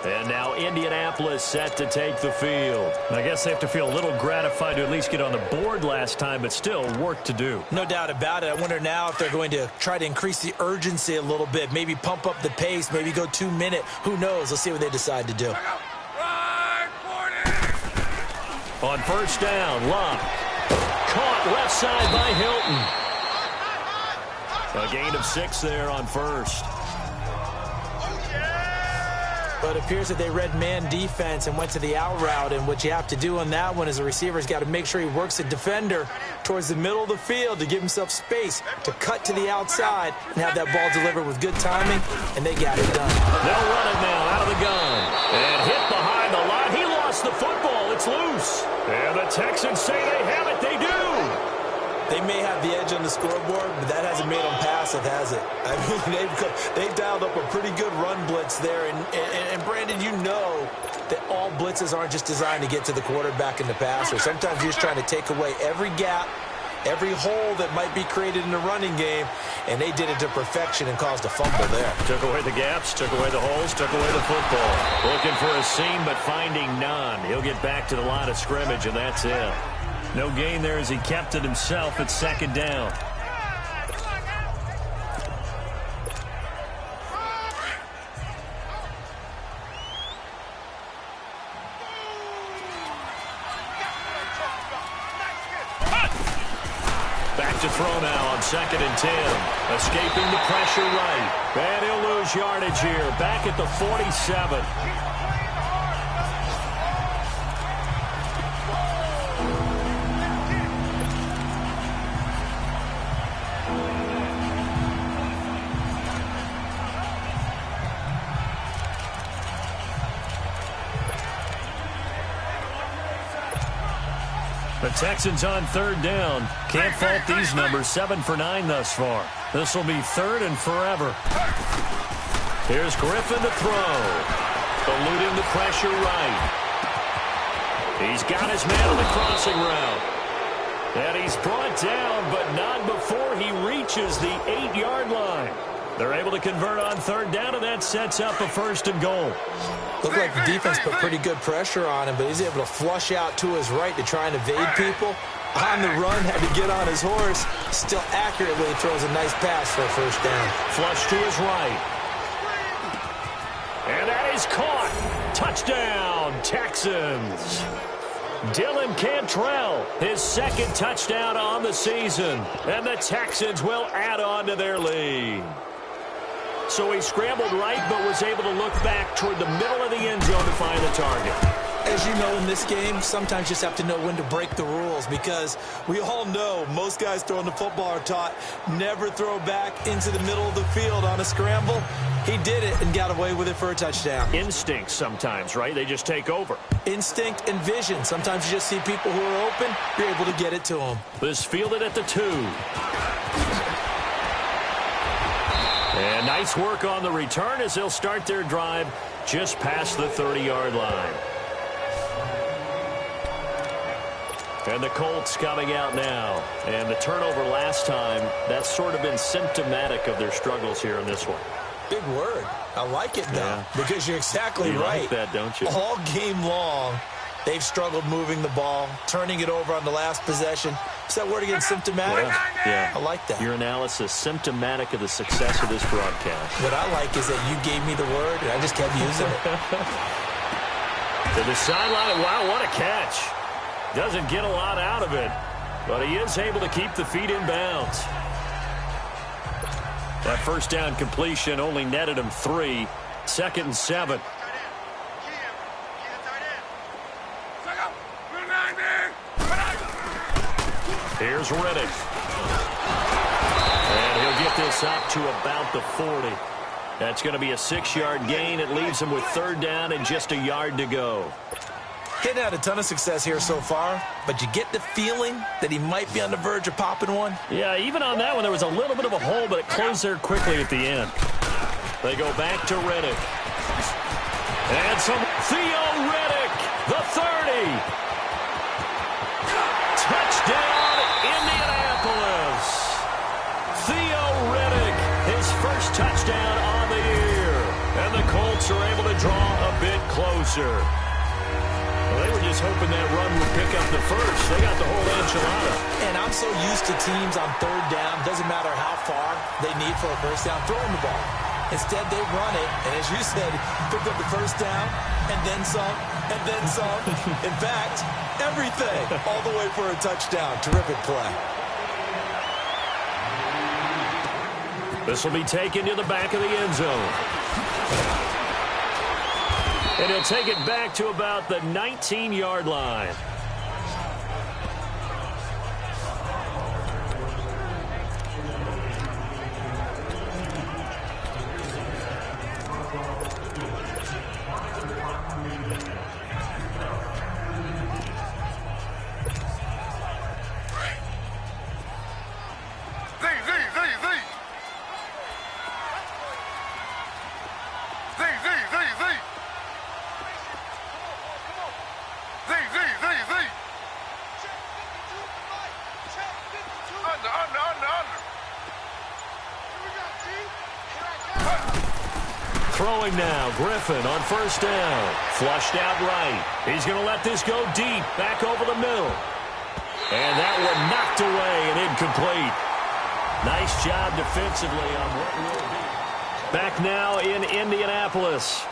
And now Indianapolis set to take the field. I guess they have to feel a little gratified to at least get on the board last time, but still work to do. No doubt about it. I wonder now if they're going to try to increase the urgency a little bit, maybe pump up the pace, maybe go 2-minute. Who knows? Let's see what they decide to do. On first down, Love. Caught left side by Hilton. A gain of 6 there on first. But it appears that they read man defense and went to the out route. And what you have to do on that one is the receiver's got to make sure he works the defender towards the middle of the field to give himself space to cut to the outside and have that ball delivered with good timing, and they got it done. They'll run it now out of the gun. And hit behind the line. He lost the football. It's loose. And the Texans say they have it. They do. They may have the edge on the scoreboard, but that hasn't made them passive, has it? I mean, they've dialed up a pretty good run blitz there. And Brandon, you know that all blitzes aren't just designed to get to the quarterback and the passer. Sometimes you're just trying to take away every gap, every hole that might be created in the running game, and they did it to perfection and caused a fumble there. Took away the gaps, took away the holes, took away the football. Looking for a seam, but finding none. He'll get back to the line of scrimmage, and that's it. No gain there as he kept it himself at second down. Back to throw now on 2nd and 10. Escaping the pressure right. And he'll lose yardage here. Back at the 47. The Texans on 3rd down. Can't fault these numbers. 7 for 9 thus far. This will be 3rd and forever. Here's Griffin to throw. Eluding the pressure right. He's got his man on the crossing route. And he's brought down, but not before he reaches the 8-yard line. They're able to convert on 3rd down, and that sets up a 1st and goal. Looked like the defense put pretty good pressure on him, but he's able to flush out to his right to try and evade people. On the run, had to get on his horse. Still accurately throws a nice pass for a 1st down. Flush to his right. And that is caught. Touchdown, Texans. Dylan Cantrell, his 2nd touchdown on the season. And the Texans will add on to their lead. So he scrambled right, but was able to look back toward the middle of the end zone to find the target. As you know, in this game, sometimes you just have to know when to break the rules, because we all know most guys throwing the football are taught never throw back into the middle of the field on a scramble. He did it and got away with it for a touchdown. Instinct sometimes, right? They just take over. Instinct and vision. Sometimes you just see people who are open, you're able to get it to them. This fielded at the 2. And nice work on the return as they'll start their drive just past the 30-yard line. And the Colts coming out now. And the turnover last time, that's sort of been symptomatic of their struggles here in this one. Big word. I like it, though, because you're exactly right. Like that, don't you? All game long, they've struggled moving the ball, turning it over on the last possession. Is that word again, symptomatic? Yeah. I like that. Your analysis, symptomatic of the success of this broadcast. What I like is that you gave me the word, and I just kept using it. To the sideline, wow, what a catch. Doesn't get a lot out of it, but he is able to keep the feet in bounds. That first down completion only netted him 3. 2nd and 7. Here's Riddick. And he'll get this up to about the 40. That's going to be a 6-yard gain. It leaves him with 3rd down and just a yard to go. Hadn't had a ton of success here so far, but you get the feeling that he might be on the verge of popping one. Yeah, even on that one, there was a little bit of a hole, but it closed there quickly at the end. They go back to Riddick. And some Theo Riddick, the 30. Touchdown, Indianapolis. Theo Riddick, his first touchdown on the year. And the Colts are able to draw a bit closer. Well, they were just hoping that run would pick up the first. They got the whole enchilada. And I'm so used to teams on 3rd down, doesn't matter how far they need for a first down, throwing the ball. Instead, they run it, and as you said, picked up the first down, and then some, and then some. In fact, everything, all the way for a touchdown. Terrific play. This will be taken to the back of the end zone. And he'll take it back to about the 19-yard line. Throwing now, Griffin on 1st down. Flushed out right. He's going to let this go deep, back over the middle. And that one knocked away and incomplete. Nice job defensively on what will be. Back now in Indianapolis.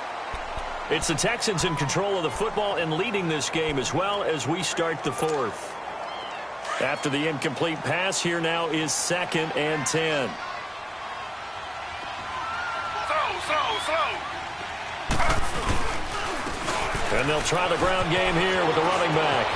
It's the Texans in control of the football and leading this game as well as we start the 4th. After the incomplete pass, here now is 2nd and 10. And they'll try the ground game here with the running back.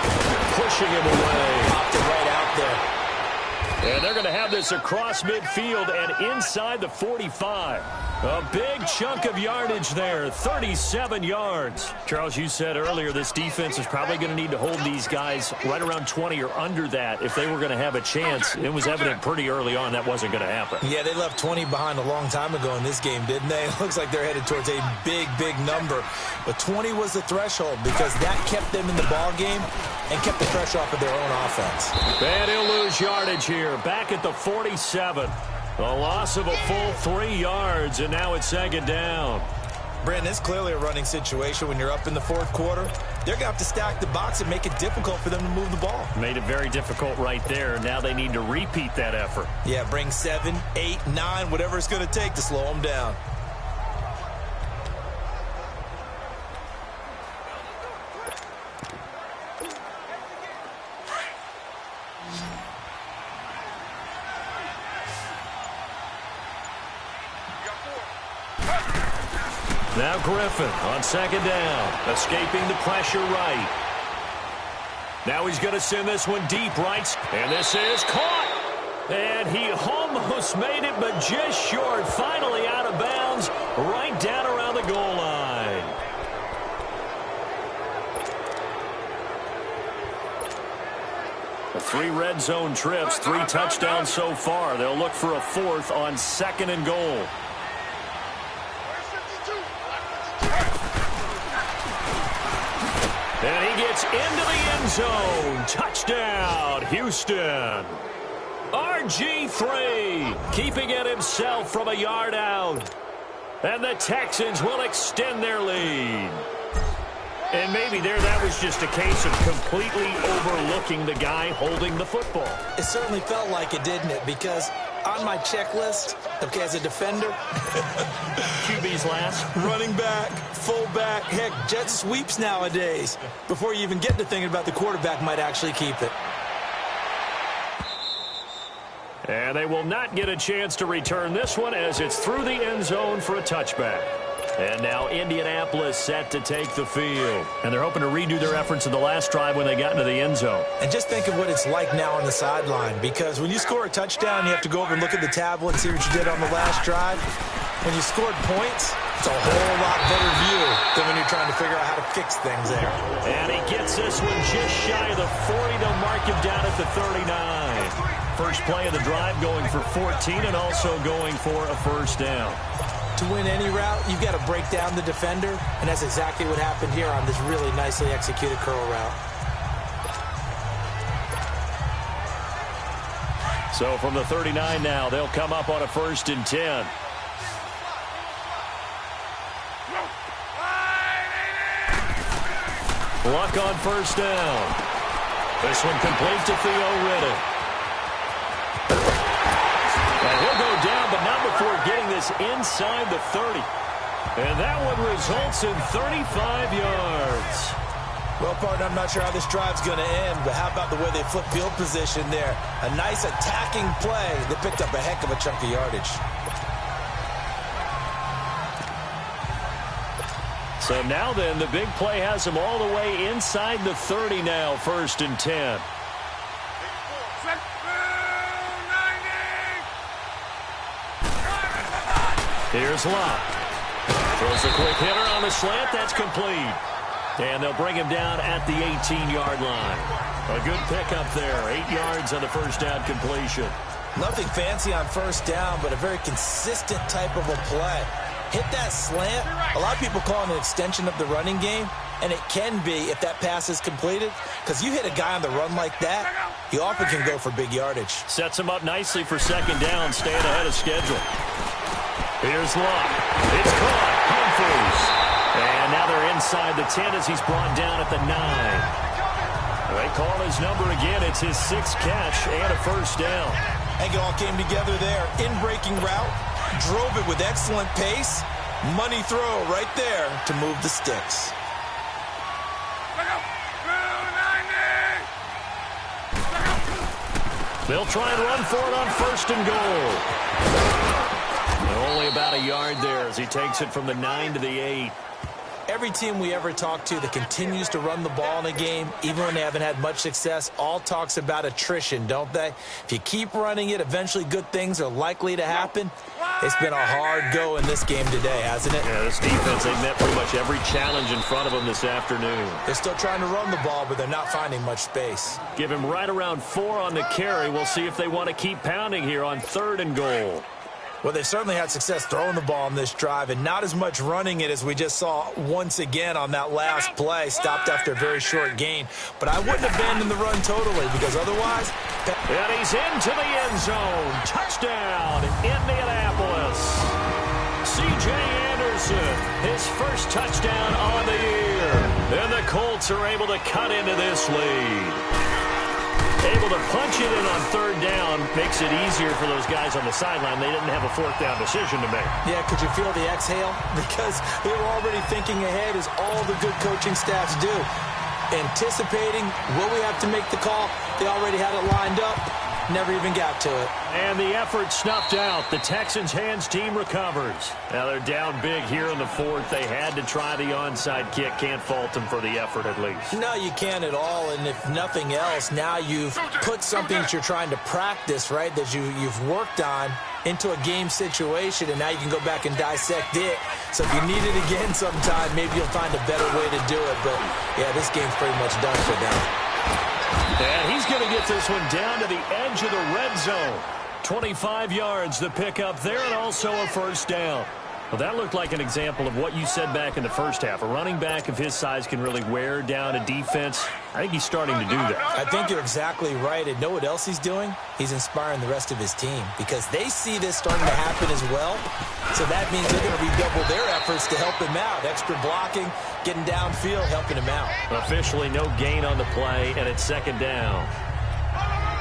Pushing him away. Popped it right out there. And they're going to have this across midfield and inside the 45. A big chunk of yardage there, 37 yards. Charles, you said earlier this defense is probably going to need to hold these guys right around 20 or under that if they were going to have a chance. It was evident pretty early on that wasn't going to happen. Yeah, they left 20 behind a long time ago in this game, didn't they? It looks like they're headed towards a big, big number. But 20 was the threshold because that kept them in the ball game and kept the pressure off of their own offense. And he'll lose yardage here, back at the 47. A loss of a full 3 yards, and now it's 2nd down. Brandon, it's clearly a running situation when you're up in the 4th quarter. They're going to have to stack the box and make it difficult for them to move the ball. Made it very difficult right there. Now they need to repeat that effort. Yeah, bring 7, 8, 9, whatever it's going to take to slow them down. Now Griffin on 2nd down, escaping the pressure right. Now he's going to send this one deep right, and this is caught. And he almost made it, but just short. Finally out of bounds, right down around the goal line. The 3 red zone trips, 3 touchdowns so far. They'll look for a 4th on 2nd and goal. And he gets It's into the end zone. Touchdown, Houston. RG3 keeping it himself from a yard out. And the Texans will extend their lead. And maybe that was just a case of completely overlooking the guy holding the football. It certainly felt like it, didn't it? Because on my checklist, okay, as a defender, QB's last. running back, fullback, heck, jet sweeps nowadays. Before you even get to thinking about the quarterback might actually keep it. And they will not get a chance to return this one as it's through the end zone for a touchback. And now Indianapolis set to take the field. And they're hoping to redo their efforts in the last drive when they got into the end zone. And just think of what it's like now on the sideline, because when you score a touchdown, you have to go over and look at the tablet and see what you did on the last drive. When you scored points, it's a whole lot better view than when you're trying to figure out how to fix things there. And he gets this one just shy of the 40. They'll mark him down at the 39. First play of the drive going for 14 and also going for a first down. To win any route, you've got to break down the defender, and that's exactly what happened here on this really nicely executed curl route. So from the 39 now, they'll come up on a 1st and 10. Luck on first down. This one complete to Theo Riddick. And he'll go down, but not before getting this inside the 30. And that one results in 35 yards. Well, partner, I'm not sure how this drive's going to end, but how about the way they flip field position there? A nice attacking play. They picked up a heck of a chunk of yardage. So now then, the big play has them all the way inside the 30 now, 1st and 10. Here's Locke. Throws a quick hitter on the slant. That's complete. And they'll bring him down at the 18-yard line. A good pickup there. 8 yards on the first down completion. Nothing fancy on first down, but a very consistent type of a play. Hit that slant. A lot of people call it an extension of the running game, and it can be if that pass is completed, because you hit a guy on the run like that, he often can go for big yardage. Sets him up nicely for second down, staying ahead of schedule. Here's Locke. It's caught. Humphries. And now they're inside the 10 as he's brought down at the 9. They call his number again. It's his 6th catch and a first down. I think it all came together there. In-breaking route. Drove it with excellent pace. Money throw right there to move the sticks. They'll try and run for it on 1st and goal. Only about a yard there as he takes it from the 9 to the 8. Every team we ever talk to that continues to run the ball in a game, even when they haven't had much success, all talks about attrition, don't they? If you keep running it, eventually good things are likely to happen. It's been a hard go in this game today, hasn't it? Yeah, this defense, they've met pretty much every challenge in front of them this afternoon. They're still trying to run the ball, but they're not finding much space. Give him right around 4 on the carry. We'll see if they want to keep pounding here on 3rd and goal. Well, they've certainly had success throwing the ball on this drive and not as much running it as we just saw once again on that last play, stopped after a very short gain. But I wouldn't abandon the run totally because otherwise... And he's into the end zone. Touchdown, Indianapolis. C.J. Anderson, his first touchdown on the year. And the Colts are able to cut into this lead. Able to punch it in on 3rd down makes it easier for those guys on the sideline. They didn't have a 4th down decision to make. Yeah, could you feel the exhale? Because they were already thinking ahead as all the good coaching staffs do. Anticipating, will we have to make the call? They already had it lined up. Never even got to it. And the effort snuffed out. The Texans' hands team recovers. Now they're down big here in the 4th. They had to try the onside kick. Can't fault them for the effort at least. No, you can't at all. And if nothing else, now you've put something that you're trying to practice, right, that you've worked on into a game situation, and now you can go back and dissect it. So if you need it again sometime, maybe you'll find a better way to do it. But, yeah, this game's pretty much done for them. And he's going to get this one down to the edge of the red zone. 25 yards, the pickup there, and also a first down. Well, that looked like an example of what you said back in the first half. A running back of his size can really wear down a defense. I think he's starting to do that. I think you're exactly right. And know what else he's doing? He's inspiring the rest of his team because they see this starting to happen as well. So that means they're going to redouble their efforts to help him out. Extra blocking, getting downfield, helping him out. Officially no gain on the play, and it's second down.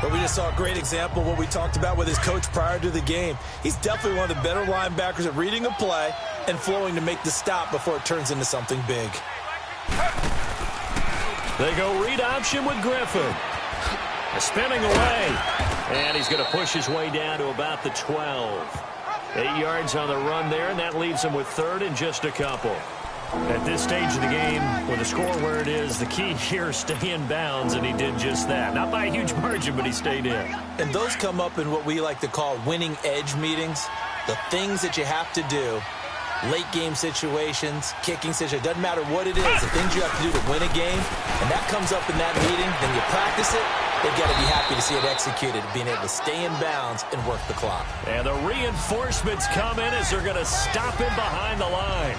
But we just saw a great example of what we talked about with his coach prior to the game. He's definitely one of the better linebackers at reading a play and flowing to make the stop before it turns into something big. They go read option with Griffin. Spinning away. And he's going to push his way down to about the 12. 8 yards on the run there, and that leaves him with third and just a couple. At this stage of the game, with the score where it is, the key here is stay in bounds, and he did just that. Not by a huge margin, but he stayed in. And those come up in what we like to call winning edge meetings. The things that you have to do, late game situations, kicking situations, doesn't matter what it is, the things you have to do to win a game, and that comes up in that meeting, then you practice it. They've got to be happy to see it executed, being able to stay in bounds and work the clock. And the reinforcements come in as they're going to stop him behind the line.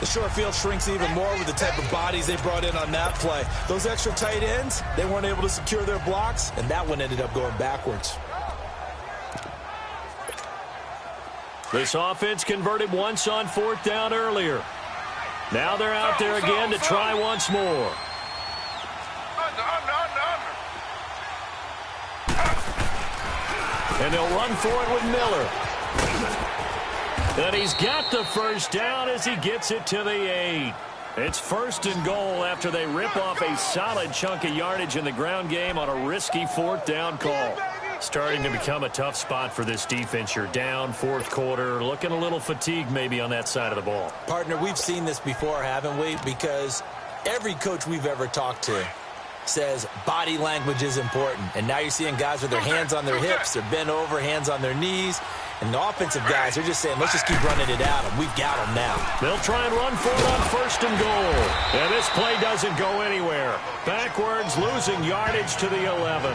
The short field shrinks even more with the type of bodies they brought in on that play. Those extra tight ends, they weren't able to secure their blocks, and that one ended up going backwards. This offense converted once on fourth down earlier. Now they're out there again to try once more. And they'll run for it with Miller. And he's got the first down as he gets it to the 8. It's first and goal after they rip off a solid chunk of yardage in the ground game on a risky fourth down call. Starting to become a tough spot for this defense. You're down fourth quarter, looking a little fatigued maybe on that side of the ball. Partner, we've seen this before, haven't we? Because every coach we've ever talked to says body language is important. And now you're seeing guys with their hands on their hips, they're bent over, hands on their knees. And the offensive guys are just saying, let's just keep running it at them. We've got them now. They'll try and run for it on first and goal. And this play doesn't go anywhere. Backwards, losing yardage to the 11.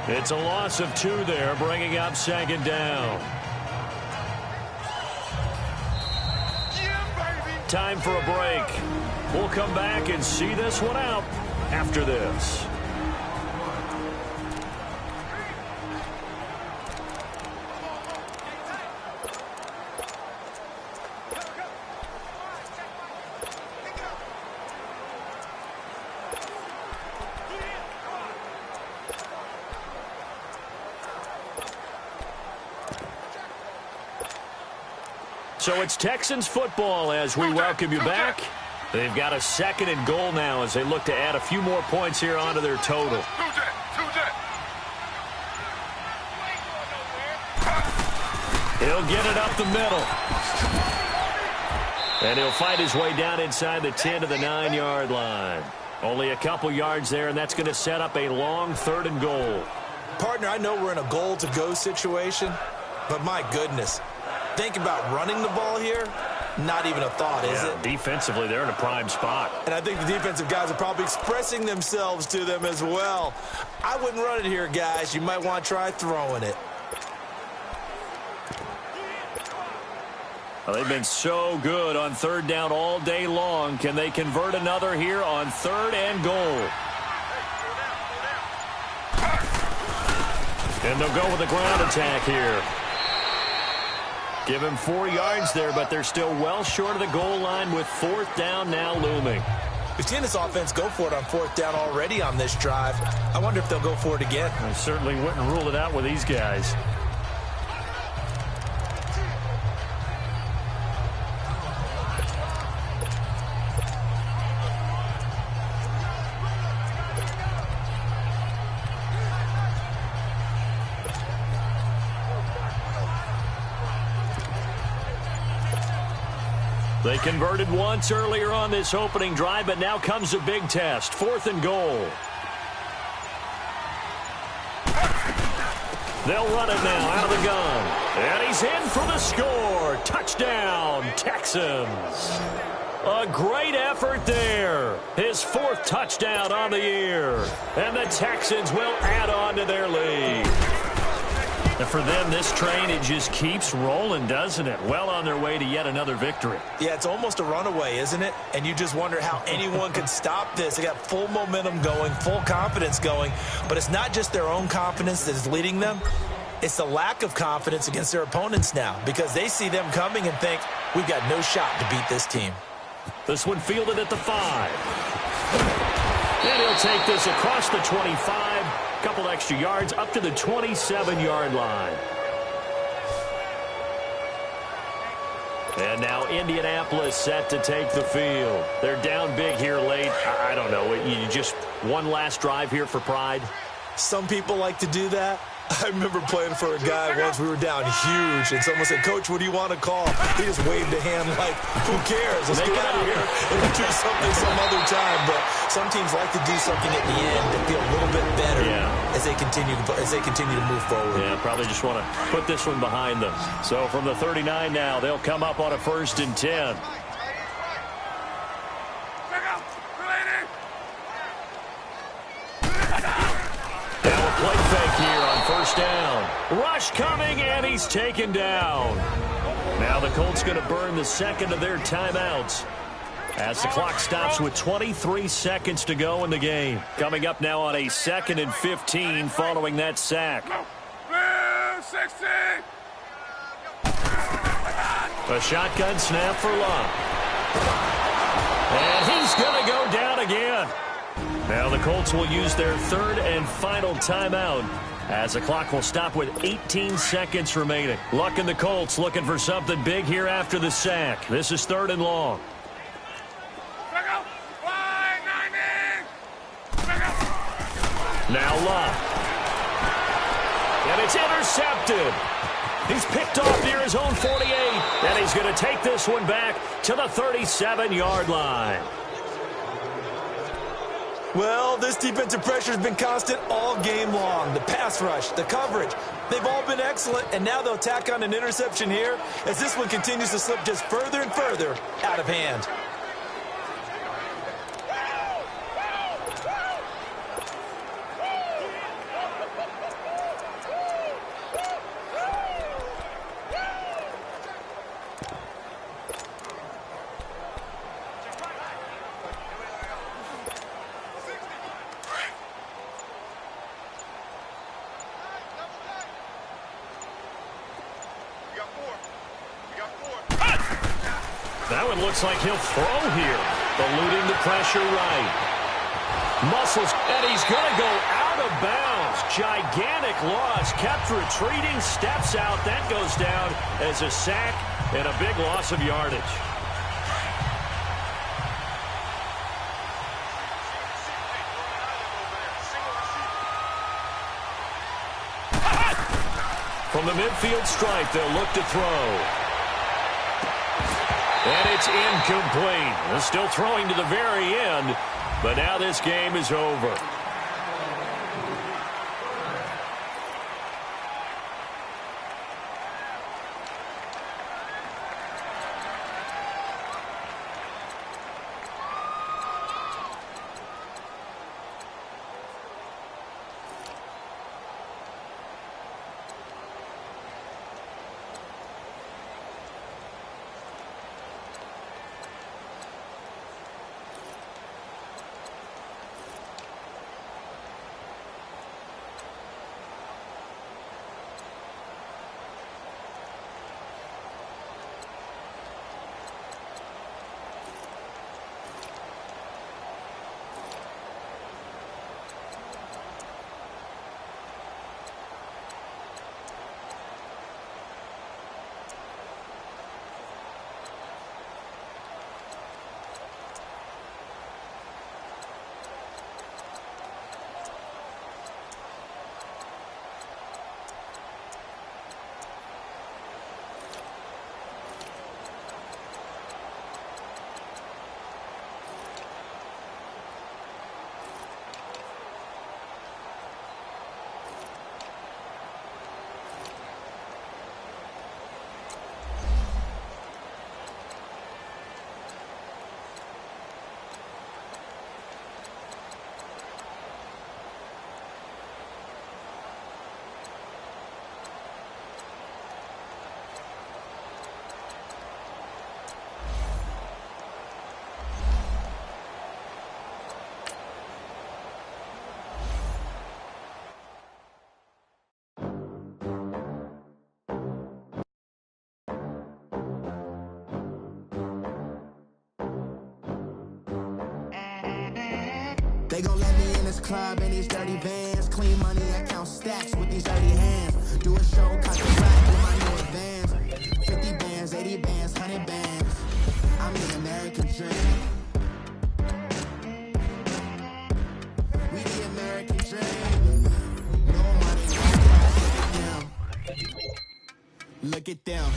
It's a loss of 2 there, bringing up second down. Time for a break. We'll come back and see this one out after this. So it's Texans football as we welcome you back. They've got a second and goal now as they look to add a few more points here onto their total. He'll get it up the middle. And he'll fight his way down inside the 10 to the 9-yard line. Only a couple yards there, and that's going to set up a long third and goal. Partner, I know we're in a goal-to-go situation, but my goodness. Think about running the ball here. Not even a thought, is it? Defensively, they're in a prime spot. And I think the defensive guys are probably expressing themselves to them as well. I wouldn't run it here, guys. You might want to try throwing it. Well, they've been so good on third down all day long. Can they convert another here on third and goal? And they'll go with a ground attack here. Give him 4 yards there, but they're still well short of the goal line with fourth down now looming. We've seen this offense go for it on fourth down already on this drive. I wonder if they'll go for it again. I certainly wouldn't rule it out with these guys. They converted once earlier on this opening drive, but now comes a big test. Fourth and goal. They'll run it now out of the gun. And he's in for the score. Touchdown, Texans. A great effort there. His 4th touchdown on the year. And the Texans will add on to their lead. And for them, this train, it just keeps rolling, doesn't it? Well on their way to yet another victory. Yeah, it's almost a runaway, isn't it? And you just wonder how anyone could stop this. They got full momentum going, full confidence going. But it's not just their own confidence that is leading them. It's the lack of confidence against their opponents now because they see them coming and think, we've got no shot to beat this team. This one fielded at the 5. And he'll take this across the 25. Couple extra yards up to the 27-yard line. And now Indianapolis set to take the field. They're down big here late. I don't know. You just one last drive here for pride? Some people like to do that. I remember playing for a guy once. We were down huge, and someone said, "Coach, what do you want to call?" He just waved a hand like, who cares? Let's get out of here and we'll do something some other time. But some teams like to do something at the end to feel a little bit better as they continue to move forward. Yeah, probably just want to put this one behind them. So from the 39 now, they'll come up on a 1st and 10. Play fake here on 1st down. Rush coming, and he's taken down. Now the Colts going to burn the second of their timeouts as the clock stops with 23 seconds to go in the game. Coming up now on a 2nd and 15 following that sack. A shotgun snap for Love. And he's going to go down again. Now the Colts will use their 3rd and final timeout as the clock will stop with 18 seconds remaining. Luck in the Colts looking for something big here after the sack. This is 3rd and long. Now Luck. And it's intercepted. He's picked off near his own 48. And he's going to take this one back to the 37-yard line. Well, this defensive pressure has been constant all game long. The pass rush, the coverage, they've all been excellent, and now they'll tack on an interception here as this one continues to slip just further and further out of hand. That one looks like he'll throw here. Eluding the pressure right. Muscles, and he's going to go out of bounds. Gigantic loss. Kept retreating, steps out. That goes down as a sack and a big loss of yardage. From the midfield stripe, they'll look to throw. And it's incomplete. They're still throwing to the very end, but now this game is over. They gon' let me in this club in these dirty vans. Clean money, I count stacks with these dirty hands. Do a show, cut the rack with my new advance. 50 bands, 80 bands, 100 bands. I'm the American dream. We the American dream. No money, no cash, look at them.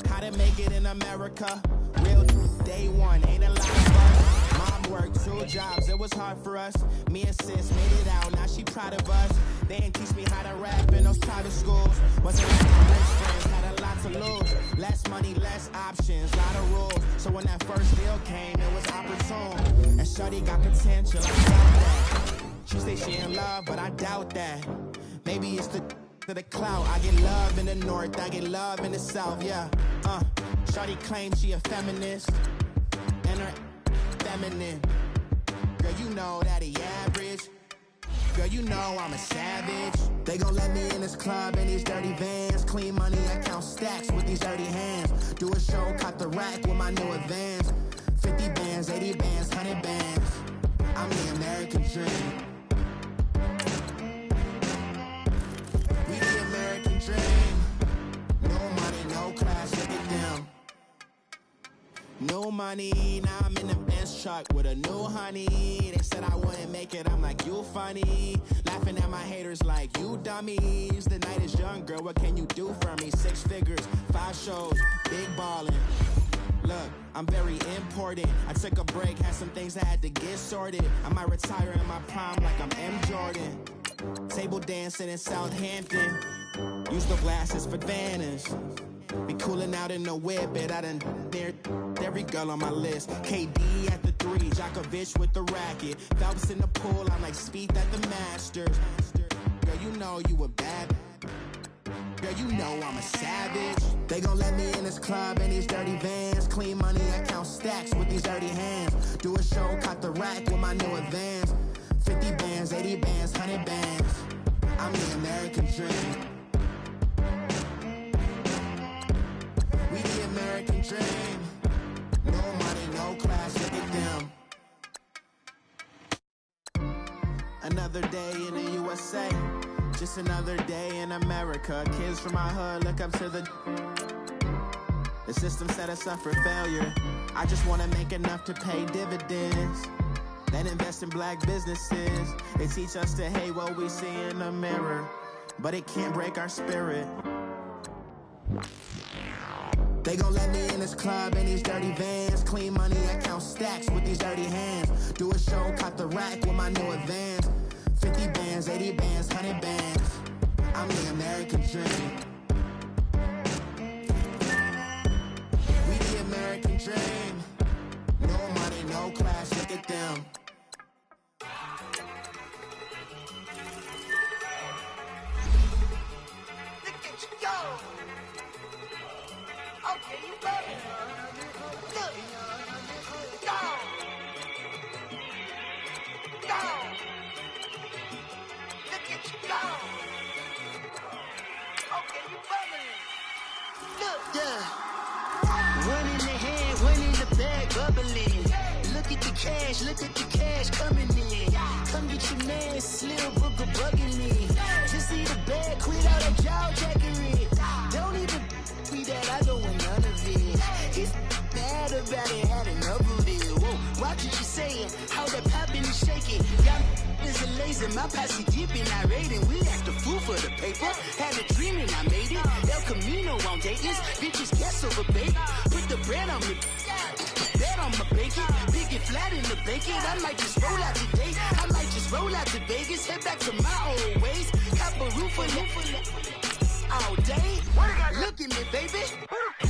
How to make it in America? Real day one, ain't a lot of us. Mom worked 2 jobs, it was hard for us. Me and sis made it out, now she proud of us. They didn't teach me how to rap in those private schools. Wasn't like my rich friends, had a lot to lose. Less money, less options, lot of rules. So when that first deal came, it was opportune. And shorty got potential, I doubt that. She say she in love, but I doubt that. Maybe it's to the clout. I get love in the north, I get love in the south, yeah. Shorty claims she a feminist, and her feminine. Girl, you know that he average. Girl, you know I'm a savage. They gon' let me in this club in these dirty vans. Clean money, I count stacks with these dirty hands. Do a show, cut the rack with my new advance. 50 bands, 80 bands, 100 bands. I'm the American dream. We the American dream. No money, no class, look at them. No money, now I'm in the Benz truck with a new honey. They said I wouldn't make it, I'm like, you funny. Laughing at my haters like, you dummies. The night is young, girl, what can you do for me? 6 figures, 5 shows, big ballin'. Look, I'm very important. I took a break, had some things I had to get sorted. I might retire in my prime like I'm M. Jordan. Table dancing in Southampton. Use the glasses for Vannas. Be coolin' out in the whip, but I done near every girl on my list. KD at the 3, Djokovic with the racket. Phelps in the pool, I'm like Speed at the Masters. Girl, you know you a bad. Girl, you know I'm a savage. They gon' let me in this club in these dirty vans. Clean money, I count stacks with these dirty hands. Do a show, cut the rack with my new advance. 50 bands, 80 bands, 100 bands. I'm the American dream. We the American dream. No money, no class, look at them. Another day in the USA. Just another day in America. Kids from my hood look up to the system set us up for failure. I just want to make enough to pay dividends. Then invest in black businesses. They teach us to hate what we see in the mirror, but it can't break our spirit. They gon' let me in this club in these dirty vans. Clean money, I count stacks with these dirty hands. Do a show, cut the rack with my new advance. 50 bands, 80 bands, 100 bands. I'm the American dream. We the American dream. No money, no class, look at them. Look at you go. Okay, you ready? Look. Go. Go. Look at you go. Okay, you bubbling. Look. Yeah. One in the hand, one in the bag, bubbling. Look at the cash coming in. Come get your man, Slim Booker bugging me. Just see the bag, quit all that jaw jackery. Don't even be that, I don't want none of it. He's mad about it, had enough of it. Whoa, watch what you saying, how that poppin' and shaking. Y'all is a lazy, my posse deep and I raiding. We act a fool for the paper, had a dream and I made it. El Camino on Dayton's, bitches guess over bait. Put the bread on me, bet on my bacon. Big and flat in the bacon, I might just roll out today. I might just roll out to Vegas, head back to my old ways. Cop a roof all day. Look at me, baby.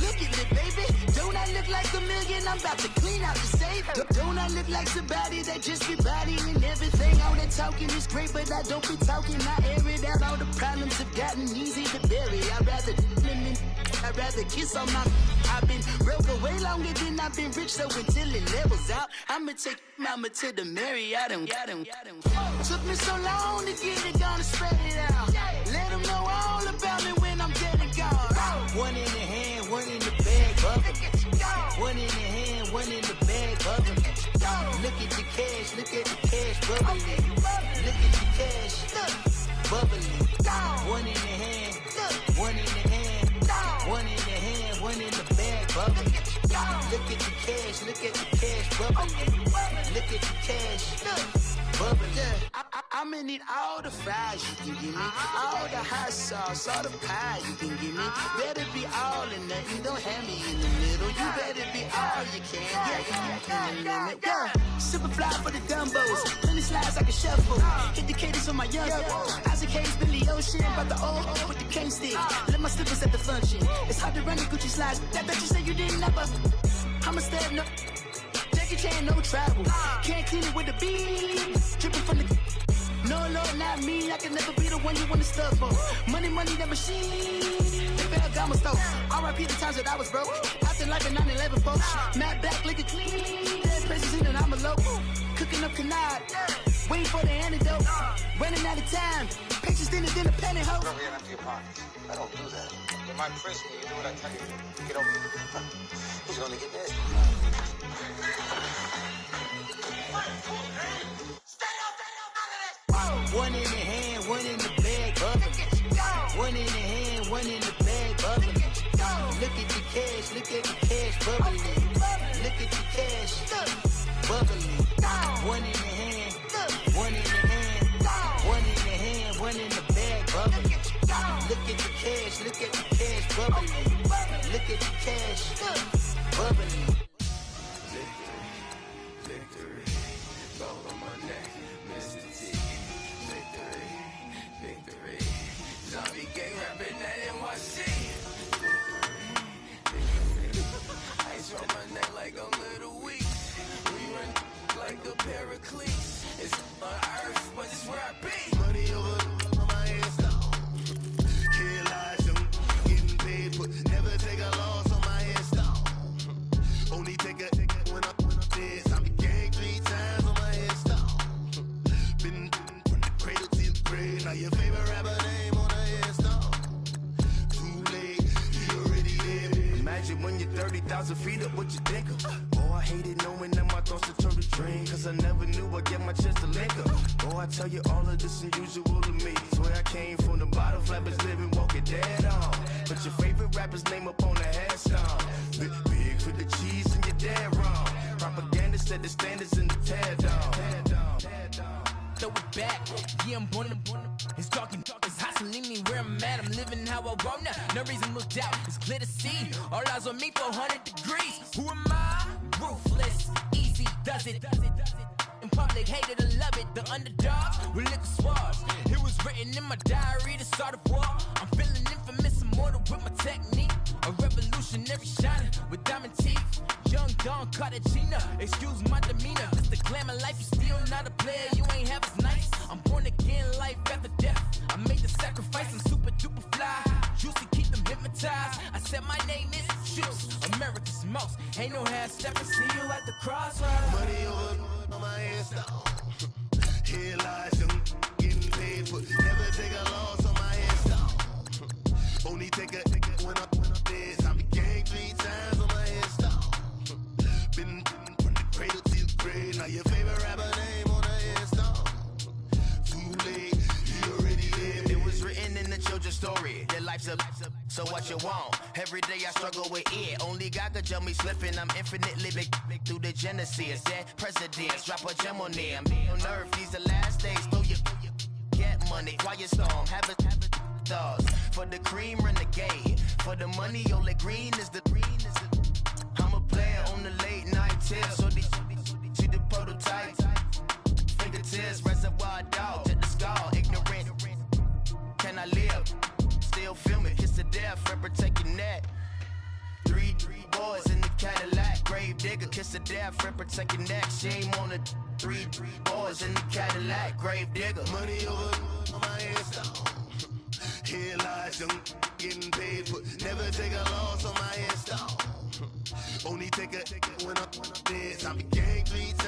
Look at me, baby. Don't I look like a million? I'm about to clean out the safe. Don't I look like somebody that just be bodying everything? All that talking is great, but I don't be talking. I air it out. All the problems have gotten easy to bury. I'd rather kiss on my. I've been broke way longer than I've been rich, so until it levels out, I'ma take mama to the Marriott and took me so long to get it, gonna spread it out. Let them know all about me when I'm dead and gone. One in the hand, one in the bag, bubble. One in the hand, one in the bag, bubble. Look at the cash, bubbly. Look at the cash, bubbly. One in the hand, one in the hand, one in the hand, one in the bag, bubbly. Look at the cash, bubbly. Look at the cash, bubbly. I'ma need all the fries you can give me, all the hot sauce, all the pie you can give me. Better be all or nothing, don't have me in the middle. You better be all you can, yeah. Super fly for the dumbos, plenty slides like a shuffle. Indicators on my young Isaac Hayes, Billy Ocean, about the old with the cane stick. Let my slippers at the function. It's hard to run the Gucci slides. That bet you say you didn't never. I'ma step no. Jackie Chan, no travel. Can't clean it with the beat. Dripping from the. No, Lord, not me. I can never be the one you want to stuff for. Money, that machine. The Ferragamo stove. R.I.P. the times that I was broke. Acting like a 9/11 folks. Matt back, looking clean. Dead presents in and I'm a local. Cooking up canard. Waiting for the antidote. Running out of time. Patience thinner than a penny hoe. Don't get empty your pockets. I don't do that. You might press me. You do what I tell you. Get over here. Who's gonna get this? One in the hand, one in the bag, bubbly. One in the hand, one in the bag, bubbly. Look at the cash, bubbly. Look at the cash, bubbly. One in the hand, one in the hand, one in the hand, one in the bag, bubbly. Look at the cash, bubbly. Look at the cash, bubbly. Victory, gold on my neck, Mr. T. Victory, zombie gang rapping at NYC. Ice on my neck like a little weak. We run like a paraclete. It's on earth, but it's where I be. Money over my head stone. Here lies them getting paid, but never take a loss on my head stone. Only take a when I'm dead. Zombie gang 3 times on my head stone. Been from the cradle to the grave. Now your favorite rapper name on a headstone. Too late, he already dead. Imagine when you're 30,000 feet up, what you think of? Oh, I hated knowing that my thoughts would turn to dream. Cause I never knew I'd get my chance to link up. Oh, I tell you all of this unusual to me. Swear I came from the bottom, flappers living, walking dead on. Put your favorite rapper's name up on the headstone. Big for the cheese and you're dead wrong. Propaganda set the standards in the tear down. Throw it back, yeah, I'm born to. It's talking, it's hot, so leave me where I'm at. I'm living how I want now. No reason to doubt, it's clear to see. All eyes on me, 400 degrees. Who am I? Ruthless, easy, does it. In public, hated and love it. The underdogs with liquor swabs. It was written in my diary to start a war. I'm feeling infamous, immortal with my technique. A revolutionary shining with diamond teeth. Young Don Cartagena, excuse my demeanor. It's the glamour life, you still not a player, you ain't half as nice. I'm born again, life after death. I made the sacrifice, I'm super duper fly. Juicy, keep them hypnotized. I said my name is Juice, America's most. Ain't no half stepping, see you at the crossroads. Money over on my headstone. Here lies them getting paid, but never take a loss on my headstone. Only take a when I'm dead. I'm gang 3 times on my headstone. Been from the cradle to the grave. Now your favorite rapper name on a headstone. Too late, he already dead. It was written in the children's story. Their life's up, so what you want? Every day I struggle with it. Only God could jump me slipping. I'm infinitely big through the genesis. Dead presidents, drop a gem on them. On earth, these the last days. Throw your get money. Quiet storm, have a dogs. For the cream, renegade. For the money, only green is the I'm a player on the late night tips. So these see the prototype. Fingertips, reservoir dog. Check the skull, ignorant. Can I live? Still film it, kiss to death, rep protect your neck. 3 boys in the Cadillac, grave digger, kiss to death, rep protect your neck. Shame on the 3 boys in the Cadillac, grave digger. Money over on my headstone. Here lies them getting paid, but never take a loss on my headstone. Only take a when I'm dead. I'm gang 3 times.